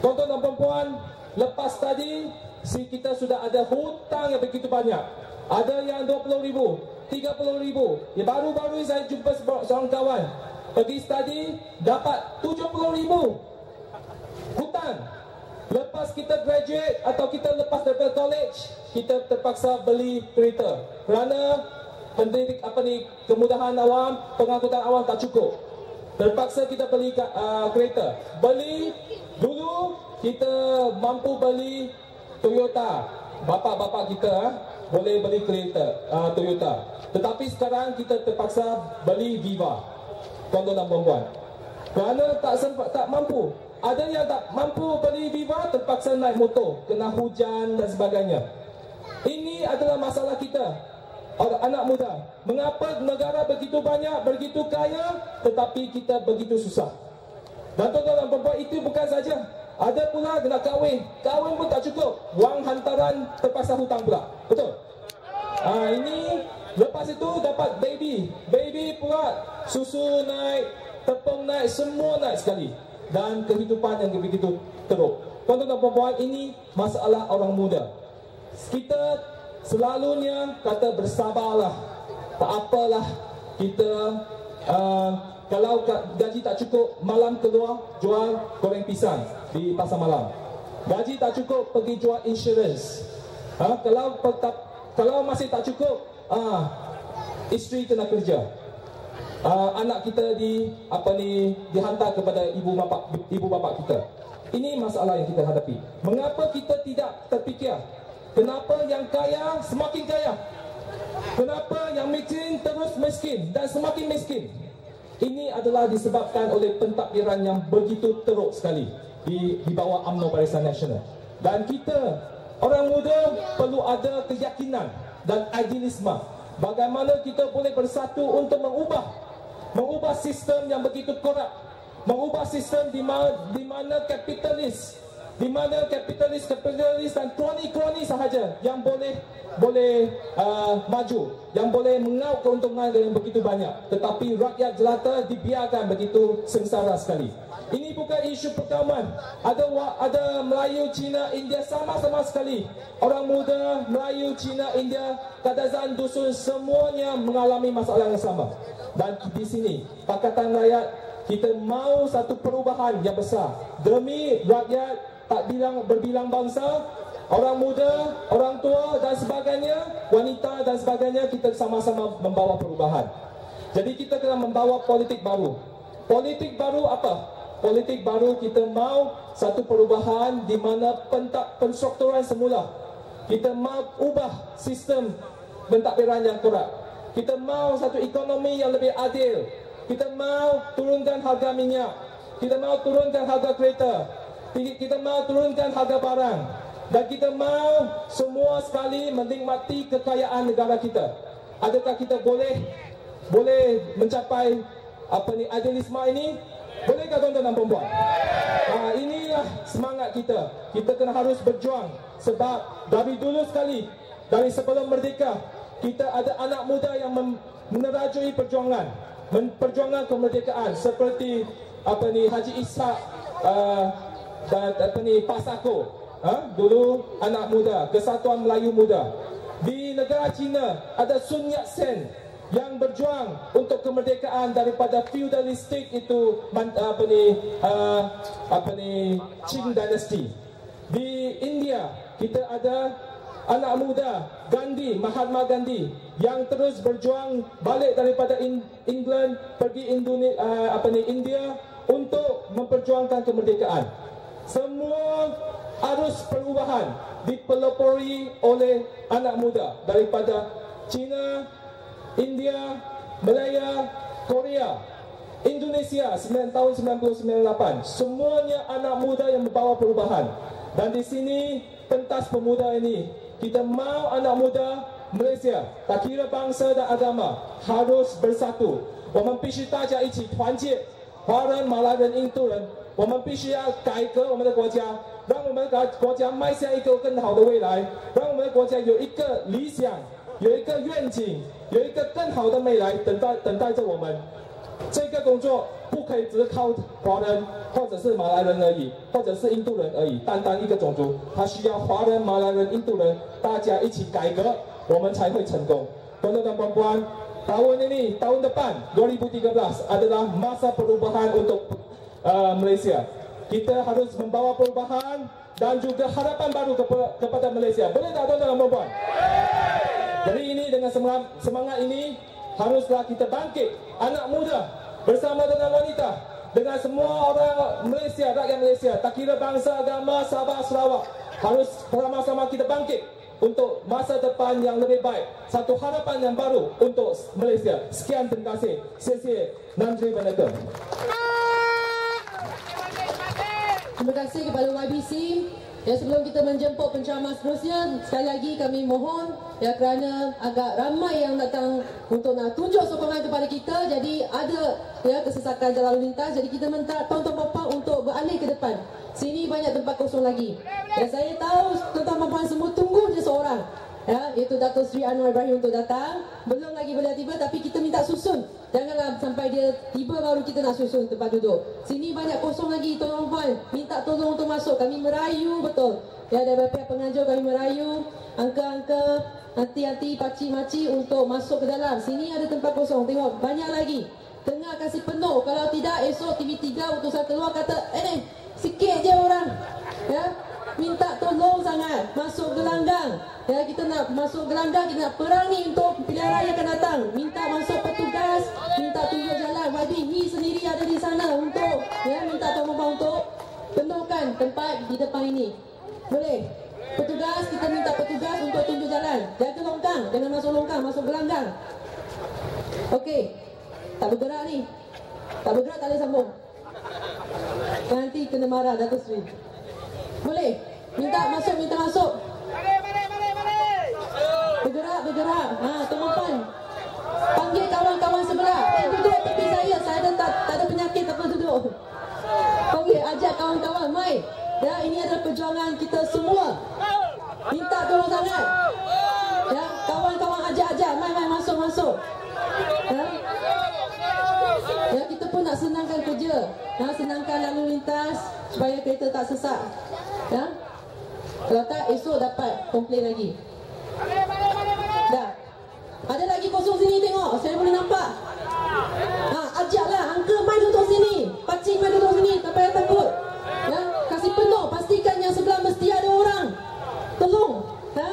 Tuan-tuan dan puan-puan, lepas tadi kita sudah ada hutang yang begitu banyak. Ada yang 20,000, 30,000. Ya, baru-baru saya jumpa seorang kawan pergi study dapat 70,000 hutang. Lepas kita graduate atau kita lepas daripada college, kita terpaksa beli kereta kerana kemudahan awam, pengangkutan awam tak cukup. Terpaksa kita beli kereta. Beli dulu kita mampu beli Toyota. Bapak-bapak kita boleh beli kereta Toyota. Tetapi sekarang kita terpaksa beli Viva. Tuan-tuan dan puan-puan, kerana tak mampu. Ada yang tak mampu beli Viva, terpaksa naik motor, kena hujan dan sebagainya. Ini adalah masalah kita, anak muda. Mengapa negara begitu banyak, begitu kaya, tetapi kita begitu susah? Dan tuan-tuan dan puan-puan, itu bukan saja. Ada pula kena kahwin. Kahwin pun tak cukup. Wang hantaran terpaksa hutang pula. Betul? Ini lepas itu dapat baby. Baby pula susu naik, tepung naik, semua naik sekali. Dan kehidupan yang begitu teruk. Tuan-tuan dan puan-puan, ini masalah orang muda. Kita selalunya kata bersabarlah, tak apalah. Kita kalau gaji tak cukup, malam keluar jual goreng pisang di pasar malam. Gaji tak cukup, pergi jual insurans. Kalau masih tak cukup, isteri kena kerja. Anak kita dihantar kepada ibu bapa kita. Ini masalah yang kita hadapi. Mengapa kita tidak terfikir? Kenapa yang kaya semakin kaya? Kenapa yang miskin terus miskin dan semakin miskin? Ini adalah disebabkan oleh pentadbiran yang begitu teruk sekali di bawah UMNO Barisan Nasional. Dan kita orang muda perlu ada keyakinan dan idealisme. Bagaimana kita boleh bersatu untuk mengubah sistem yang begitu korup, mengubah sistem di mana kapitalis dan kroni-kroni sahaja yang boleh maju, yang boleh mengauk keuntungan yang begitu banyak, tetapi rakyat jelata dibiarkan begitu sengsara sekali. Ini bukan isu perkawaman. Ada Melayu, Cina, India sama-sama sekali. Orang muda Melayu, Cina, India, Kadazan, Dusun, semuanya mengalami masalah yang sama. Dan di sini Pakatan Rakyat kita mahu satu perubahan yang besar demi rakyat, tak berbilang bangsa, orang muda, orang tua dan sebagainya, wanita dan sebagainya. Kita sama-sama membawa perubahan. Jadi kita kena membawa politik baru. Politik baru apa? Politik baru kita mahu satu perubahan di mana penstrukturan semula. Kita mahu ubah sistem pentadbiran yang korup. Kita mahu satu ekonomi yang lebih adil. Kita mahu turunkan harga minyak. Kita mahu turunkan harga kereta. Kita mahu turunkan harga barang. Dan kita mahu semua sekali menikmati kekayaan negara kita. Adakah kita boleh mencapai idealisme ini? Bolehkah tuan-tuan dan puan-puan? Inilah semangat kita. Kita kena harus berjuang. Sebab dari dulu sekali, dari sebelum merdeka, kita ada anak muda yang menerajui perjuangan, memperjuangkan kemerdekaan seperti Haji Ishak dan Pasako. Dulu anak muda, Kesatuan Melayu Muda. Di negara China ada Sun Yat-sen yang berjuang untuk kemerdekaan daripada feudalistik itu Qing Dynasty. Di India kita ada anak muda Gandhi, Mahatma Gandhi yang terus berjuang balik daripada England pergi India untuk memperjuangkan kemerdekaan. Semua arus perubahan dipelopori oleh anak muda daripada China, India, Malaya, Korea, Indonesia tahun 1998. Semuanya anak muda yang membawa perubahan. Dan di sini pentas pemuda ini kita mau anak muda Malaysia, tak kira bangsa dan agama, harus bersatu. 我们必须大家一起团结，华人、马来人、印度人，我们必须要改革我们的国家，让我们的国家迈向一个更好的未来，让我们的国家有一个理想，有一个愿景，有一个更好的未来等待着我们。这个工作不可以只是靠华人或者是马来人而已，或者是印度人而已，单单一个种族，它需要华人、马来人、印度人大家一起改革，我们才会成功。Tuan-tuan dan puan-puan, tahun ini, tahun depan 2013 adalah masa perubahan untuk Malaysia. Kita harus membawa perubahan dan juga harapan baru kepada Malaysia. Boleh tak tuan-tuan dan puan-puan? Jadi ini dengan semangat ini haruslah kita bangkit, anak muda bersama dengan wanita, dengan semua orang Malaysia, rakyat Malaysia, tak kira bangsa, agama, Sabah, Sarawak, harus bersama-sama kita bangkit untuk masa depan yang lebih baik, satu harapan yang baru untuk Malaysia. Sekian, terima kasih. Sesi Nandri Banakum. Terima kasih kepada YBC. Ya, sebelum kita menjemput penceramah seterusnya, sekali lagi kami mohon ya, kerana agak ramai yang datang untuk nak tunjuk sokongan kepada kita, jadi ada ya kesesakan jalan lintas, jadi kita minta tuan-tuan bapa untuk beralih ke depan. Sini banyak tempat kosong lagi. Ya, saya tahu tuan-tuan bapa semua tunggu je seorang. Ya, iaitu Dato' Sri Anwar Ibrahim untuk datang. Belum lagi boleh tiba, tapi kita minta susun. Janganlah sampai dia tiba baru kita nak susun tempat duduk. Sini banyak kosong lagi, tuan-tuan puan. Minta tolong untuk masuk. Kami merayu betul. Ya, dari pihak pengajar kami merayu. Angka-angka, anti-anti, pakcik-makcik untuk masuk ke dalam. Sini ada tempat kosong. Tengok, banyak lagi. Tengah kasih penuh. Kalau tidak, esok TV3 utusan keluar kata, sikit je orang. Ya, minta tolong sangat masuk gelanggang. Ya, kita nak masuk gelanggang, kita nak perang ni untuk pilihan raya akan datang. Minta masuk petugas, minta tunjuk jalan. YBH sendiri ada di sana untuk ya, minta tolong untuk penuhkan tempat di depan ini. Boleh? Petugas, kita minta petugas untuk tunjuk jalan. Jaga longkang, jangan masuk longkang, masuk gelanggang. Okey. Tak bergerak ni. Tak bergerak, tak boleh sambung. Nanti kena marah Dato' Sri. Boleh? Minta masuk. Bergerak. Tuan-tuan. Panggil kawan-kawan sebelah. Duduk tepi saya tak ada penyakit apa duduk. Panggil, ajak kawan-kawan, mai. Ya, ini adalah perjuangan kita semua. Minta tolong sangat. Ya, kawan-kawan ajak, mai masuk. Ya, kita pun nak senangkan kerja. Senangkan lalu lintas supaya kereta tak sesak. Ya. Kalau tak, esok dapat komplain lagi. Dah. Ada lagi kosong sini, tengok. Saya boleh nampak. Ajaklah. Angka mai duduk sini. Pakcik mai duduk sini. Tak payah takut. Ya. Kasih penuh. Pastikan yang sebelah mesti ada orang. Tolong.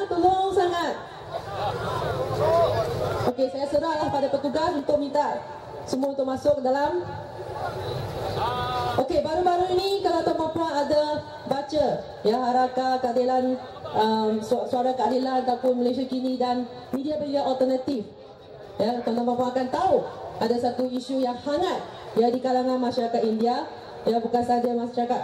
Tolong sangat. Okey, saya serahlah pada petugas untuk minta semua untuk masuk ke dalam. Okey, baru-baru ini kalau tuan puan ada baca ya Haraka Keadilan, Suara Keadilan ataupun Malaysia Kini dan media-media alternatif, ya, tuan-tuan puan akan tahu ada satu isu yang hangat ya di kalangan masyarakat India. Ya, bukan sahaja masyarakat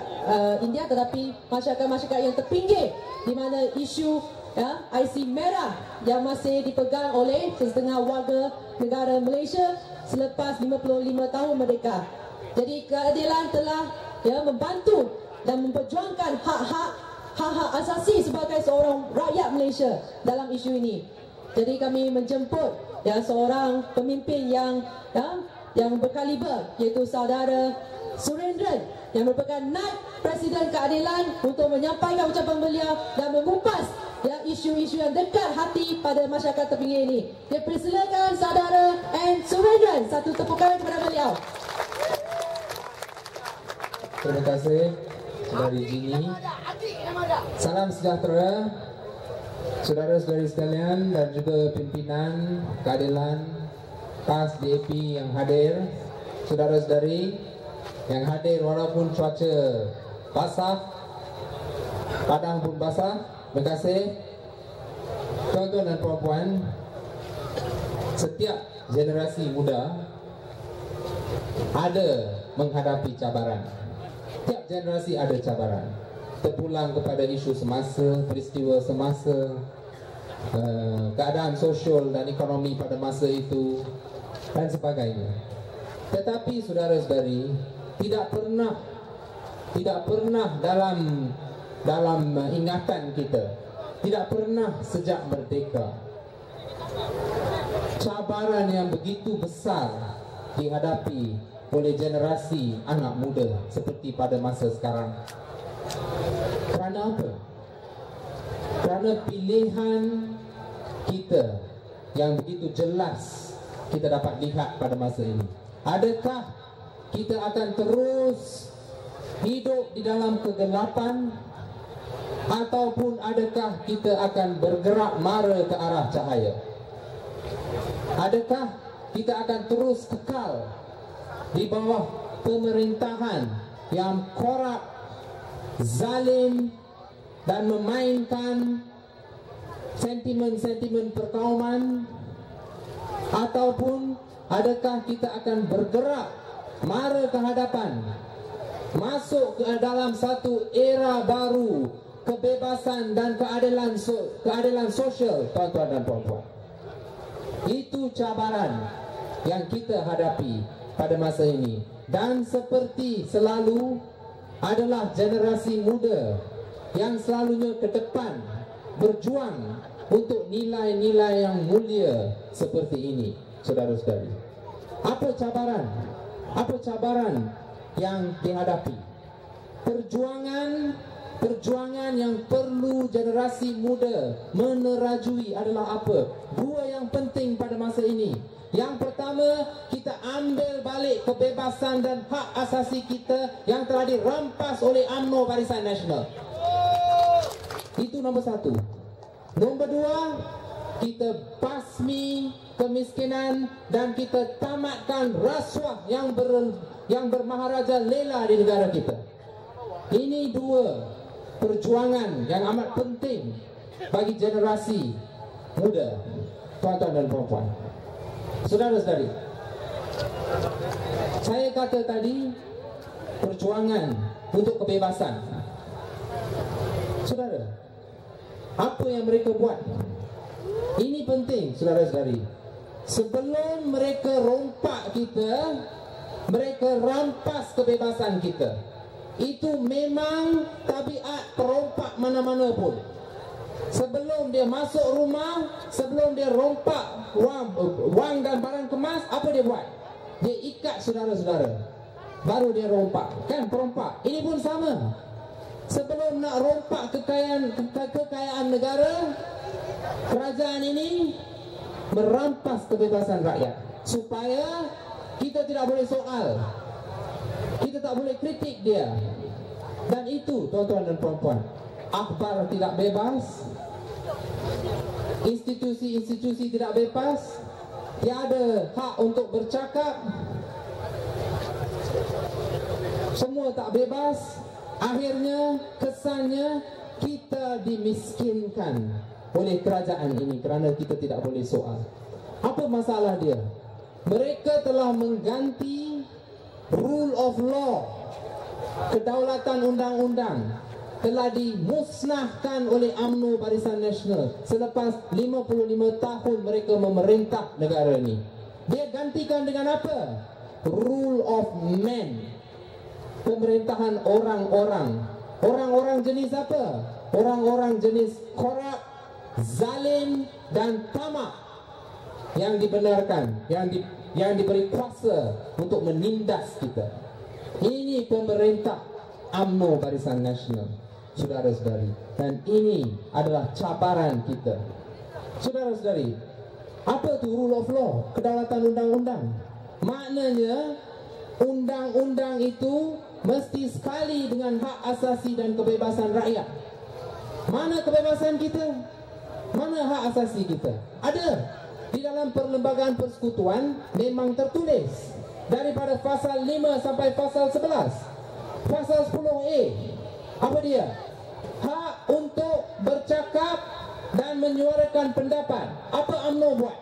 India tetapi masyarakat-masyarakat yang terpinggir, di mana isu ya IC merah yang masih dipegang oleh setengah warga negara Malaysia selepas 55 tahun merdeka. Jadi keadilan telah ya membantu dan memperjuangkan hak-hak asasi sebagai seorang rakyat Malaysia dalam isu ini. Jadi kami menjemput ya seorang pemimpin yang berkaliber, iaitu saudara Surendran yang merupakan Naib Presiden Keadilan untuk menyampaikan ucapan beliau dan mengupas ya isu-isu yang dekat hati pada masyarakat terpinggir ini. Saya persilakan saudara N. Surendran. Satu tepukan kepada beliau. Terima kasih Saudari Jini. Salam sejahtera saudara-saudari sekalian dan juga pimpinan Keadilan PAS DAP yang hadir, saudara-saudari yang hadir walaupun cuaca basah, padang pun basah. Terima kasih tuan-tuan dan puan-puan. Setiap generasi muda ada menghadapi cabaran. Setiap generasi ada cabaran. Terpulang kepada isu semasa, peristiwa semasa, keadaan sosial dan ekonomi pada masa itu dan sebagainya. Tetapi saudara-saudari, tidak pernah dalam ingatan kita, tidak pernah sejak merdeka, cabaran yang begitu besar dihadapi oleh generasi anak muda seperti pada masa sekarang. Kerana apa? Kerana pilihan kita yang begitu jelas kita dapat lihat pada masa ini. Adakah kita akan terus hidup di dalam kegelapan, ataupun adakah kita akan bergerak mara ke arah cahaya? Adakah kita akan terus kekal di bawah pemerintahan yang korup, zalim dan memainkan sentimen-sentimen perkauman, ataupun adakah kita akan bergerak mara ke hadapan, masuk ke dalam satu era baru, kebebasan dan keadilan sosial, tuan-tuan dan puan-puan. Itu cabaran yang kita hadapi pada masa ini. Dan seperti selalu adalah generasi muda yang selalunya ke depan berjuang untuk nilai-nilai yang mulia seperti ini, saudara-saudari. Apa cabaran? Apa cabaran yang dihadapi? Perjuangan yang perlu generasi muda menerajui adalah apa? Dua yang penting pada masa ini. Yang pertama, kita ambil balik kebebasan dan hak asasi kita yang telah dirampas oleh UMNO Barisan Nasional. Itu nombor satu. Nombor dua, kita basmi kemiskinan dan kita tamatkan rasuah yang bermaharaja lela di negara kita. Ini dua perjuangan yang amat penting bagi generasi muda, tuan-tuan dan puan-puan. Saudara-saudari, saya kata tadi perjuangan untuk kebebasan. Saudara, apa yang mereka buat? Ini penting, saudara-saudari. Sebelum mereka rompak kita, mereka rampas kebebasan kita. Itu memang tabiat perompak mana-mana pun. Sebelum dia masuk rumah, sebelum dia rompak wang dan barang kemas, apa dia buat? Dia ikat saudara-saudara, baru dia rompak. Kan perompak. Ini pun sama. Sebelum nak rompak kekayaan negara, kerajaan ini merampas kebebasan rakyat supaya kita tidak boleh soal, kita tak boleh kritik dia. Dan itu, tuan-tuan dan puan-puan, akhbar tidak bebas, institusi-institusi tidak bebas, tiada hak untuk bercakap, semua tak bebas. Akhirnya, kesannya kita dimiskinkan oleh kerajaan ini kerana kita tidak boleh soal. Apa masalah dia? Mereka telah mengganti rule of law, kedaulatan undang-undang telah dimusnahkan oleh UMNO Barisan Nasional selepas 55 tahun mereka memerintah negara ini. Dia gantikan dengan apa? Rule of man. Pemerintahan orang-orang. Orang-orang jenis apa? Orang-orang jenis korup, zalim dan tamak, yang dibenarkan, yang diberi kuasa untuk menindas kita. Ini pemerintah UMNO Barisan Nasional, saudara-saudari. Dan ini adalah cabaran kita. Saudara-saudari, apa itu rule of law? Kedaulatan undang-undang. Maknanya undang-undang itu mesti sekali dengan hak asasi dan kebebasan rakyat. Mana kebebasan kita? Mana hak asasi kita? Ada. Di dalam Perlembagaan Persekutuan memang tertulis daripada pasal 5 sampai pasal 11. Pasal 10A, apa dia? Hak untuk bercakap dan menyuarakan pendapat. Apa UMNO buat?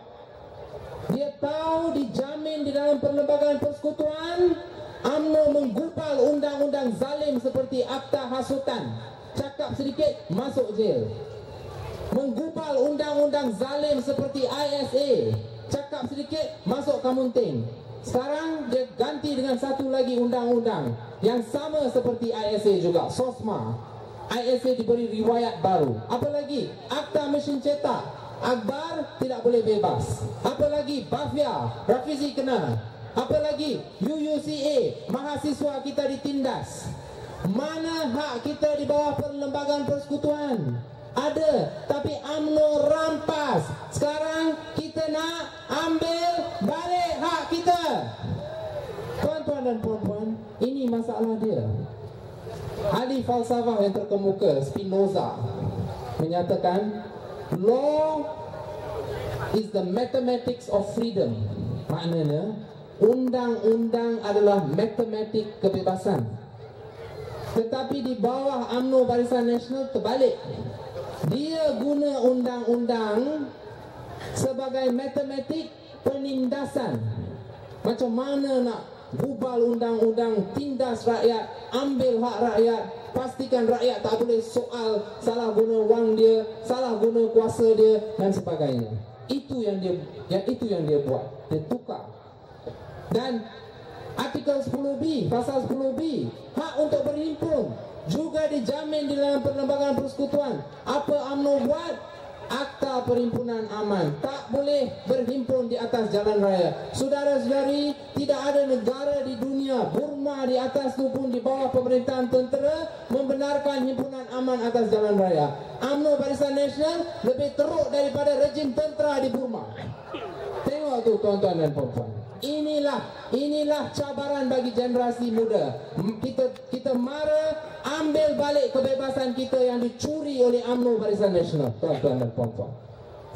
Dia tahu dijamin di dalam Perlembagaan Persekutuan, UMNO menggubal undang-undang zalim seperti Akta Hasutan. Cakap sedikit, masuk jail. menggubal undang-undang zalim seperti ISA. Cakap sedikit, masuk kamunting. Sekarang dia ganti dengan satu lagi undang-undang yang sama seperti ISA juga, SOSMA. ISA diberi riwayat baru. Apa lagi? Akta mesin cetak, Akbar tidak boleh bebas. Apa lagi? Bafia, Rafizi kena. Apa lagi? UUCA, mahasiswa kita ditindas. Mana hak kita di bawah perlembagaan persekutuan? Ada, tapi UMNO rampas. Sekarang kita nak ambil balik hak kita. Tuan-tuan dan puan-puan, ini masalah dia. Ahli falsafah yang terkemuka Spinoza menyatakan law is the mathematics of freedom. Maknanya undang-undang adalah matematik kebebasan. Tetapi di bawah UMNO Barisan Nasional terbalik. Dia guna undang-undang sebagai matematik penindasan. Macam mana nak gubal undang-undang, tindas rakyat, ambil hak rakyat, pastikan rakyat tak boleh soal salah guna wang dia, salah guna kuasa dia dan sebagainya. Itu yang dia buat. Dia tukar. Dan artikel 10B, pasal 10B, hak untuk berhimpun juga dijamin di dalam perlembagaan persekutuan. Apa UMNO buat? Akta Perhimpunan Aman. Tak boleh berhimpun di atas jalan raya. Saudara-saudari, tidak ada negara di dunia, Burma di atas maupun di bawah pemerintahan tentera, membenarkan himpunan aman atas jalan raya. UMNO Barisan Nasional lebih teruk daripada rejim tentera di Burma. Tengok tu tuan-tuan dan puan-puan. Inilah cabaran bagi generasi muda. Kita mara ambil balik kebebasan kita yang dicuri oleh UMNO Barisan Nasional. Tuan-tuan dan puan-puan,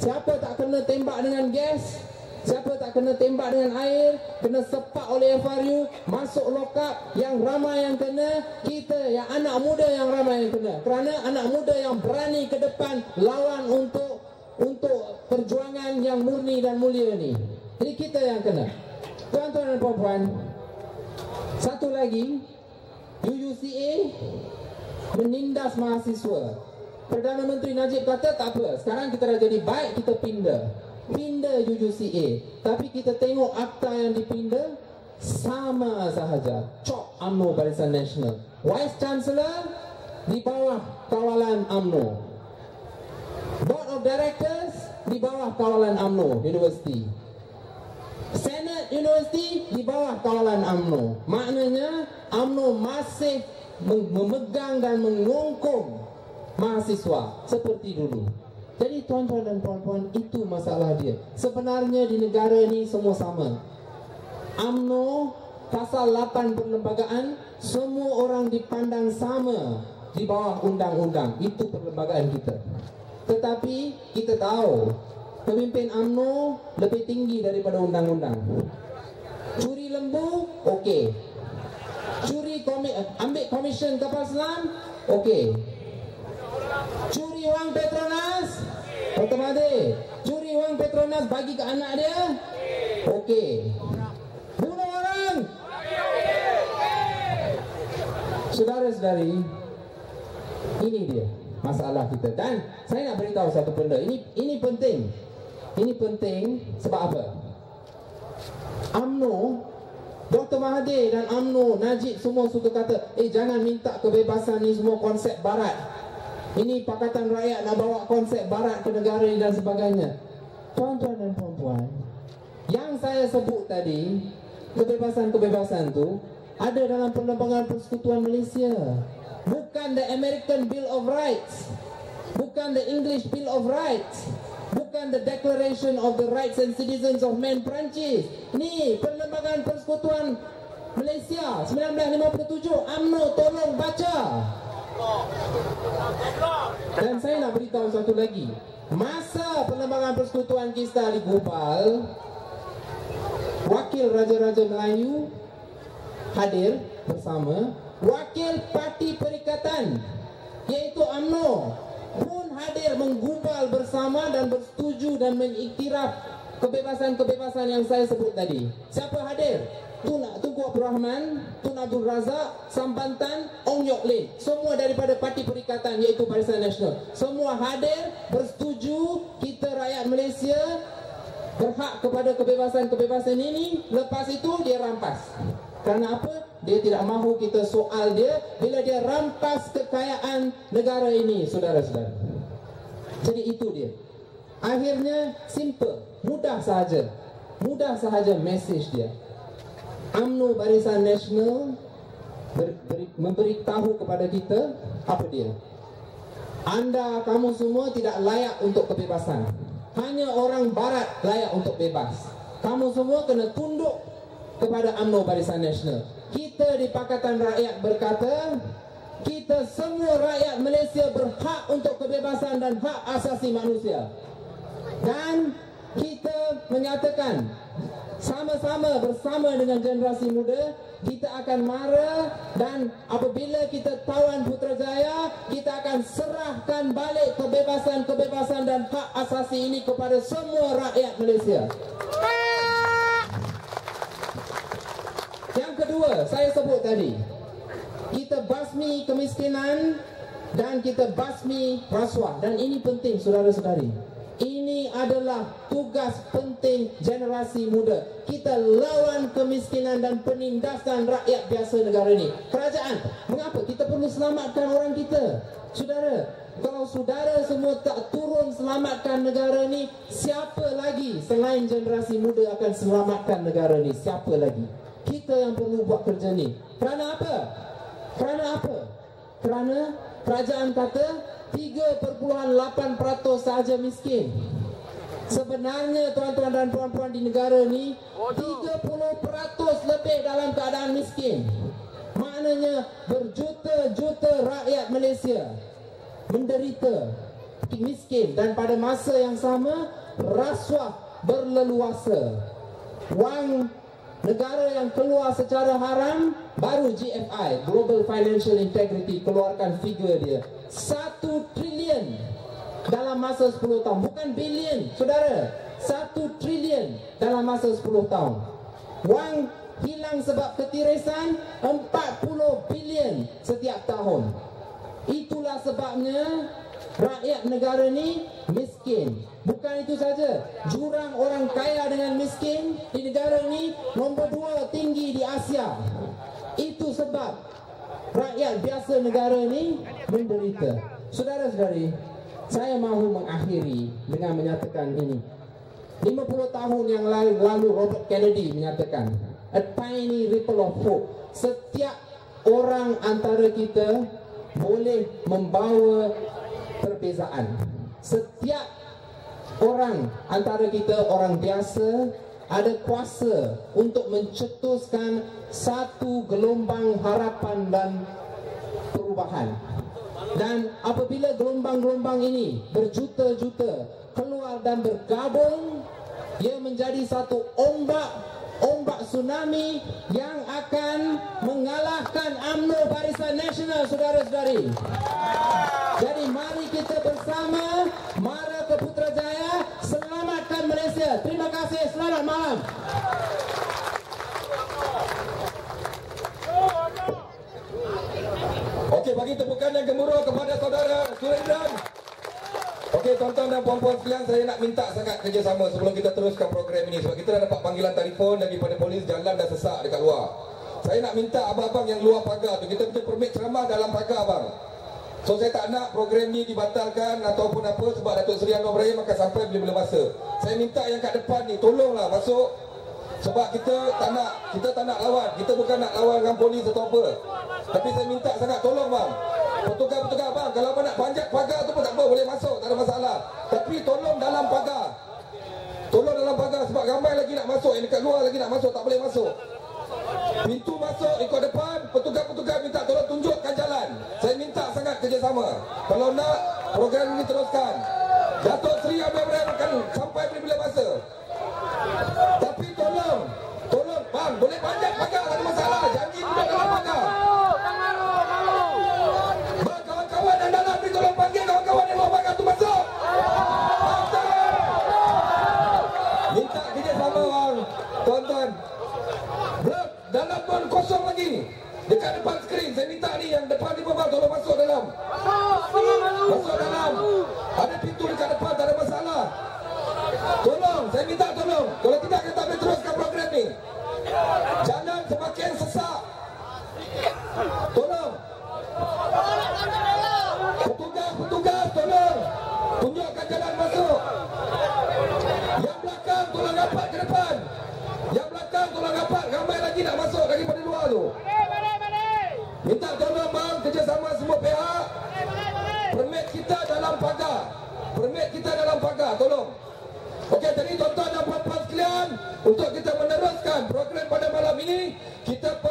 siapa tak kena tembak dengan gas, siapa tak kena tembak dengan air, kena sepak oleh FRU, masuk lokap, yang ramai yang kena, kita yang anak muda yang ramai yang kena. Kerana anak muda yang berani ke depan lawan untuk perjuangan yang murni dan mulia ni. Jadi kita yang kena. Tuan-tuan dan puan-puan, satu lagi, UUCA menindas mahasiswa. Perdana Menteri Najib kata tak apa, sekarang kita dah jadi baik, kita pindah UUCA. Tapi kita tengok akta yang dipindah sama sahaja. Cop UMNO Barisan Nasional. Vice Chancellor di bawah kawalan UMNO. Board of Directors di bawah kawalan UMNO University. Senate University di bawah kawalan UMNO. Maknanya UMNO masih memegang dan mengongkong mahasiswa seperti dulu. Jadi tuan-tuan dan puan-puan, itu masalah dia. Sebenarnya di negara ini semua sama. UMNO pasal 8 perlembagaan, semua orang dipandang sama di bawah undang-undang. Itu perlembagaan kita. Tetapi kita tahu pemimpin UMNO lebih tinggi daripada undang-undang. Curi lembu, okey. Ambil komisen kapal selam, okey. Curi wang Petronas, otomatis. Curi wang Petronas bagi ke anak dia, okey. Bunuh orang, saudara-saudari, ini dia masalah kita. Dan saya nak beritahu satu benda. Ini penting. Ini penting sebab apa? UMNO, Dr. Mahathir dan UMNO, Najib semua suka kata, jangan minta kebebasan ni semua konsep barat. Ini Pakatan Rakyat nak bawa konsep barat ke negara ini dan sebagainya. Tuan-tuan dan puan-puan, yang saya sebut tadi, kebebasan-kebebasan tu ada dalam Perlembagaan Persekutuan Malaysia. Bukan the American Bill of Rights, bukan the English Bill of Rights, bukan the Declaration of the Rights and Citizens of Man Perancis. Ni Perlembagaan Persekutuan Malaysia 1957. UMNO tolong baca. Dan saya nak beritahu satu lagi. Masa Perlembagaan Persekutuan kita digubal, Wakil Raja-Raja Melayu hadir bersama, Wakil Parti Perikatan iaitu UMNO pun hadir menggubal bersama dan bersetuju dan mengiktiraf kebebasan-kebebasan yang saya sebut tadi. Siapa hadir? Tunku Abdul Rahman, Tun Abdul Razak, Sambantan, Ong Yok Lin. Semua daripada Parti Perikatan iaitu Barisan Nasional. Semua hadir bersetuju kita rakyat Malaysia berhak kepada kebebasan-kebebasan ini. Lepas itu dia rampas. Kerana apa? Dia tidak mahu kita soal dia bila dia rampas kekayaan negara ini, saudara-saudara. Jadi itu dia. Akhirnya simple, mudah sahaja. Mudah sahaja mesej dia. UMNO Barisan Nasional memberitahu kepada kita apa dia. Anda, kamu semua tidak layak untuk kebebasan. Hanya orang barat layak untuk bebas. Kamu semua kena tunduk kepada UMNO Barisan Nasional. Kita di Pakatan Rakyat berkata, kita semua rakyat Malaysia berhak untuk kebebasan dan hak asasi manusia. Dan kita menyatakan sama-sama bersama dengan generasi muda, kita akan mara dan apabila kita tawan Putrajaya, kita akan serahkan balik kebebasan-kebebasan dan hak asasi ini kepada semua rakyat Malaysia. Yang kedua, saya sebut tadi, kita basmi kemiskinan dan kita basmi rasuah. Dan ini penting, saudara-saudari. Ini adalah tugas penting generasi muda. Kita lawan kemiskinan dan penindasan rakyat biasa negara ini. Kerajaan, mengapa kita perlu selamatkan orang kita? Saudara, kalau saudara semua tak turun selamatkan negara ini, siapa lagi selain generasi muda akan selamatkan negara ini? Siapa lagi? Kita yang perlu buat kerja ni. Kerana apa? Kerana apa? Kerana kerajaan kata 3.8% sahaja miskin. Sebenarnya tuan-tuan dan puan-puan di negara ni 30% lebih dalam keadaan miskin. Maknanya berjuta-juta rakyat Malaysia menderita miskin. Dan pada masa yang sama rasuah berleluasa. Wang negara yang keluar secara haram, baru GFI, Global Financial Integrity, keluarkan figure dia 1 trilion dalam masa 10 tahun. Bukan bilion, saudara, 1 trilion dalam masa 10 tahun. Wang hilang sebab ketirisan 40 bilion setiap tahun. Itulah sebabnya rakyat negara ni miskin. Bukan itu saja, jurang orang kaya dengan miskin di negara ini nombor 2 tinggi di Asia. Itu sebab rakyat biasa negara ini menderita. Saudara-saudari, saya mahu mengakhiri dengan menyatakan ini. 50 tahun yang lalu Robert Kennedy menyatakan, a tiny ripple of hope. Setiap orang antara kita boleh membawa perbezaan. Setiap orang antara kita, orang biasa, ada kuasa untuk mencetuskan satu gelombang harapan dan perubahan. Dan apabila gelombang-gelombang ini berjuta-juta keluar dan bergabung, ia menjadi satu ombak tsunami yang akan mengalahkan UMNO Barisan Nasional, saudara-saudari. Jadi mari kita bersama mara ke Putrajaya, selamatkan Malaysia. Terima kasih, selamat malam. Okey, bagi tepukan yang gemuruh kepada saudara Surendran. Okey, tuan-tuan dan puan-puan sekalian, saya nak minta sangat kerjasama sebelum kita teruskan program ini. Sebab kita dah dapat panggilan telefon daripada polis, jalan dah sesak dekat luar. Saya nak minta abang-abang yang luar pagar tu, kita punya permit ceramah dalam pagar, abang. So saya tak nak program ni dibatalkan ataupun apa sebab Datuk Seri Anwar Ibrahim akan sampai bila-bila masa. Saya minta yang kat depan ni tolonglah masuk. Sebab kita tak nak lawan. Kita bukan nak lawan dengan polis atau apa. Tapi saya minta sangat tolong, bang. Petugas-petugas, bang, kalau abang nak panjat pagar tu pun tak apa, boleh masuk, tak ada masalah. Tapi tolong dalam pagar. Tolong dalam pagar sebab ramai lagi nak masuk, yang dekat luar lagi nak masuk, tak boleh masuk. Pintu masuk ikut depan, petugas-petugas minta tolong tunjukkan jalan. Saya minta sangat kerjasama. Kalau nak program ini teruskan, Datuk Seri Anwar Ibrahim akan sampai bila-bila masa. Tapi tolong, bang, boleh panjat pagar, tak ada masalah. Janji duduk dalam pagar. Bang, kawan-kawan yang dalam ni tolong panggil kawan-kawan yang luar pagar tu masuk. Minta kerjasama, bang. Tuan-tuan, blok yang depan di bawah tolong masuk dalam. Masuk dalam. Ada pintu dekat depan, tak ada masalah. Tolong, saya minta tolong. Kalau tidak kita boleh teruskan program ni. Jalan semakin sesak. Tolong. Petugas tolong. Tunjukkan jalan masuk. Yang belakang tolong rapat ke depan. Yang belakang tolong rapat. Ramai lagi nak masuk daripada luar tu. Minta tolong bang, kerjasama semua pihak. Permit kita dalam pagar. Permit kita dalam pagar, tolong. Okey, jadi tuan-tuan dan puan-puan sekalian, untuk kita meneruskan program pada malam ini, kita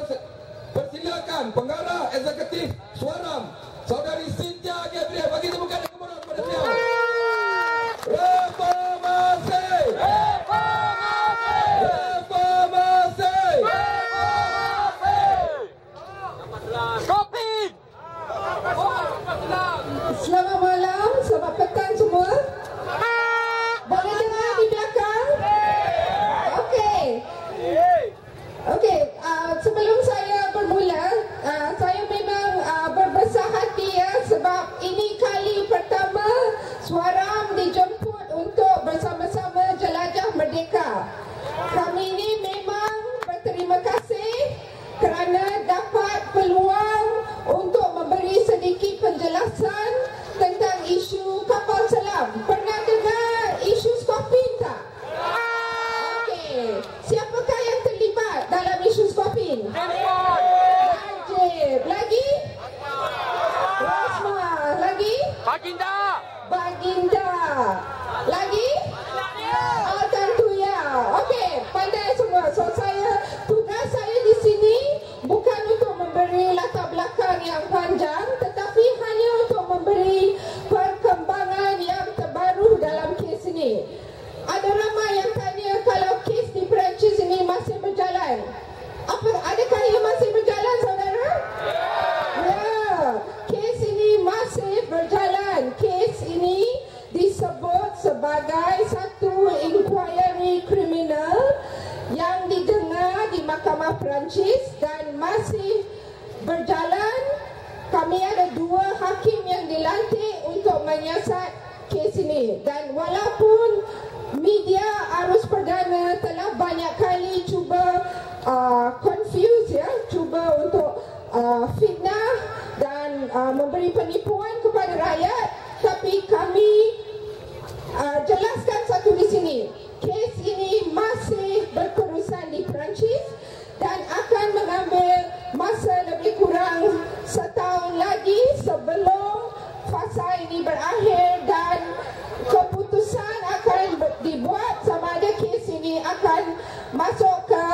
persilakan pengarah eksekutif Suaram, Saudari Cynthia Gabriel. Bagi tepukan yang kemudian kepada beliau. Reformasi! Reformasi! Kopi! Selamat malam, selamat petang semua. Boleh dengar di belakang? Okey, sebelum saya bermula, saya memang berbesar hati ya, sebab ini kali pertama Suaram dijemput untuk bersama-sama jelajah merdeka. Kami ini memang berterima kasih kerana dapat peluang untuk memberi sedikit penjelasan tentang isu kapal selam. Pernah dengar isu Skopin tak? Okey, siapakah yang terlibat dalam isu Skopin? Najib. Lagi? Rosma. Lagi? Baginda. Lagi? Tentu ya. Okey, pandai semua. So tugas saya di sini bukan untuk memberi latar belakang yang panjang, tetapi hanya untuk memberi perkembangan yang terbaru dalam kes ini. Ada ramai yang tanya kalau kes di Perancis ini masih berjalan. Adakah ia masih berjalan, saudara? Ya, kes ini masih berjalan. Kes ini disebut sebagai satu inquiry kriminal yang didengar di Mahkamah Perancis dan masih berjalan. Kami ada 2 hakim yang dilantik untuk menyiasat kes ini. Dan walaupun media arus perdana telah banyak kali cuba confuse ya, cuba untuk fitnah dan memberi penipuan kepada rakyat, tapi kami jelaskan satu di sini. Kes ini masih berterusan di Perancis dan akan mengambil masa lebih kurang setahun lagi sebelum fasa ini berakhir dan keputusan akan dibuat sama ada kes ini akan masuk ke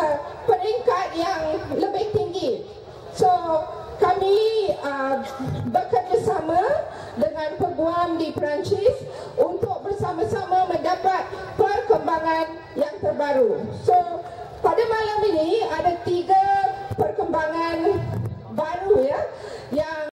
peringkat yang lebih tinggi. So, kami bekerjasama dengan peguam di Perancis untuk bersama-sama mendapat perkembangan yang terbaru. So, pada malam ini ada 3 perkembangan baru ya.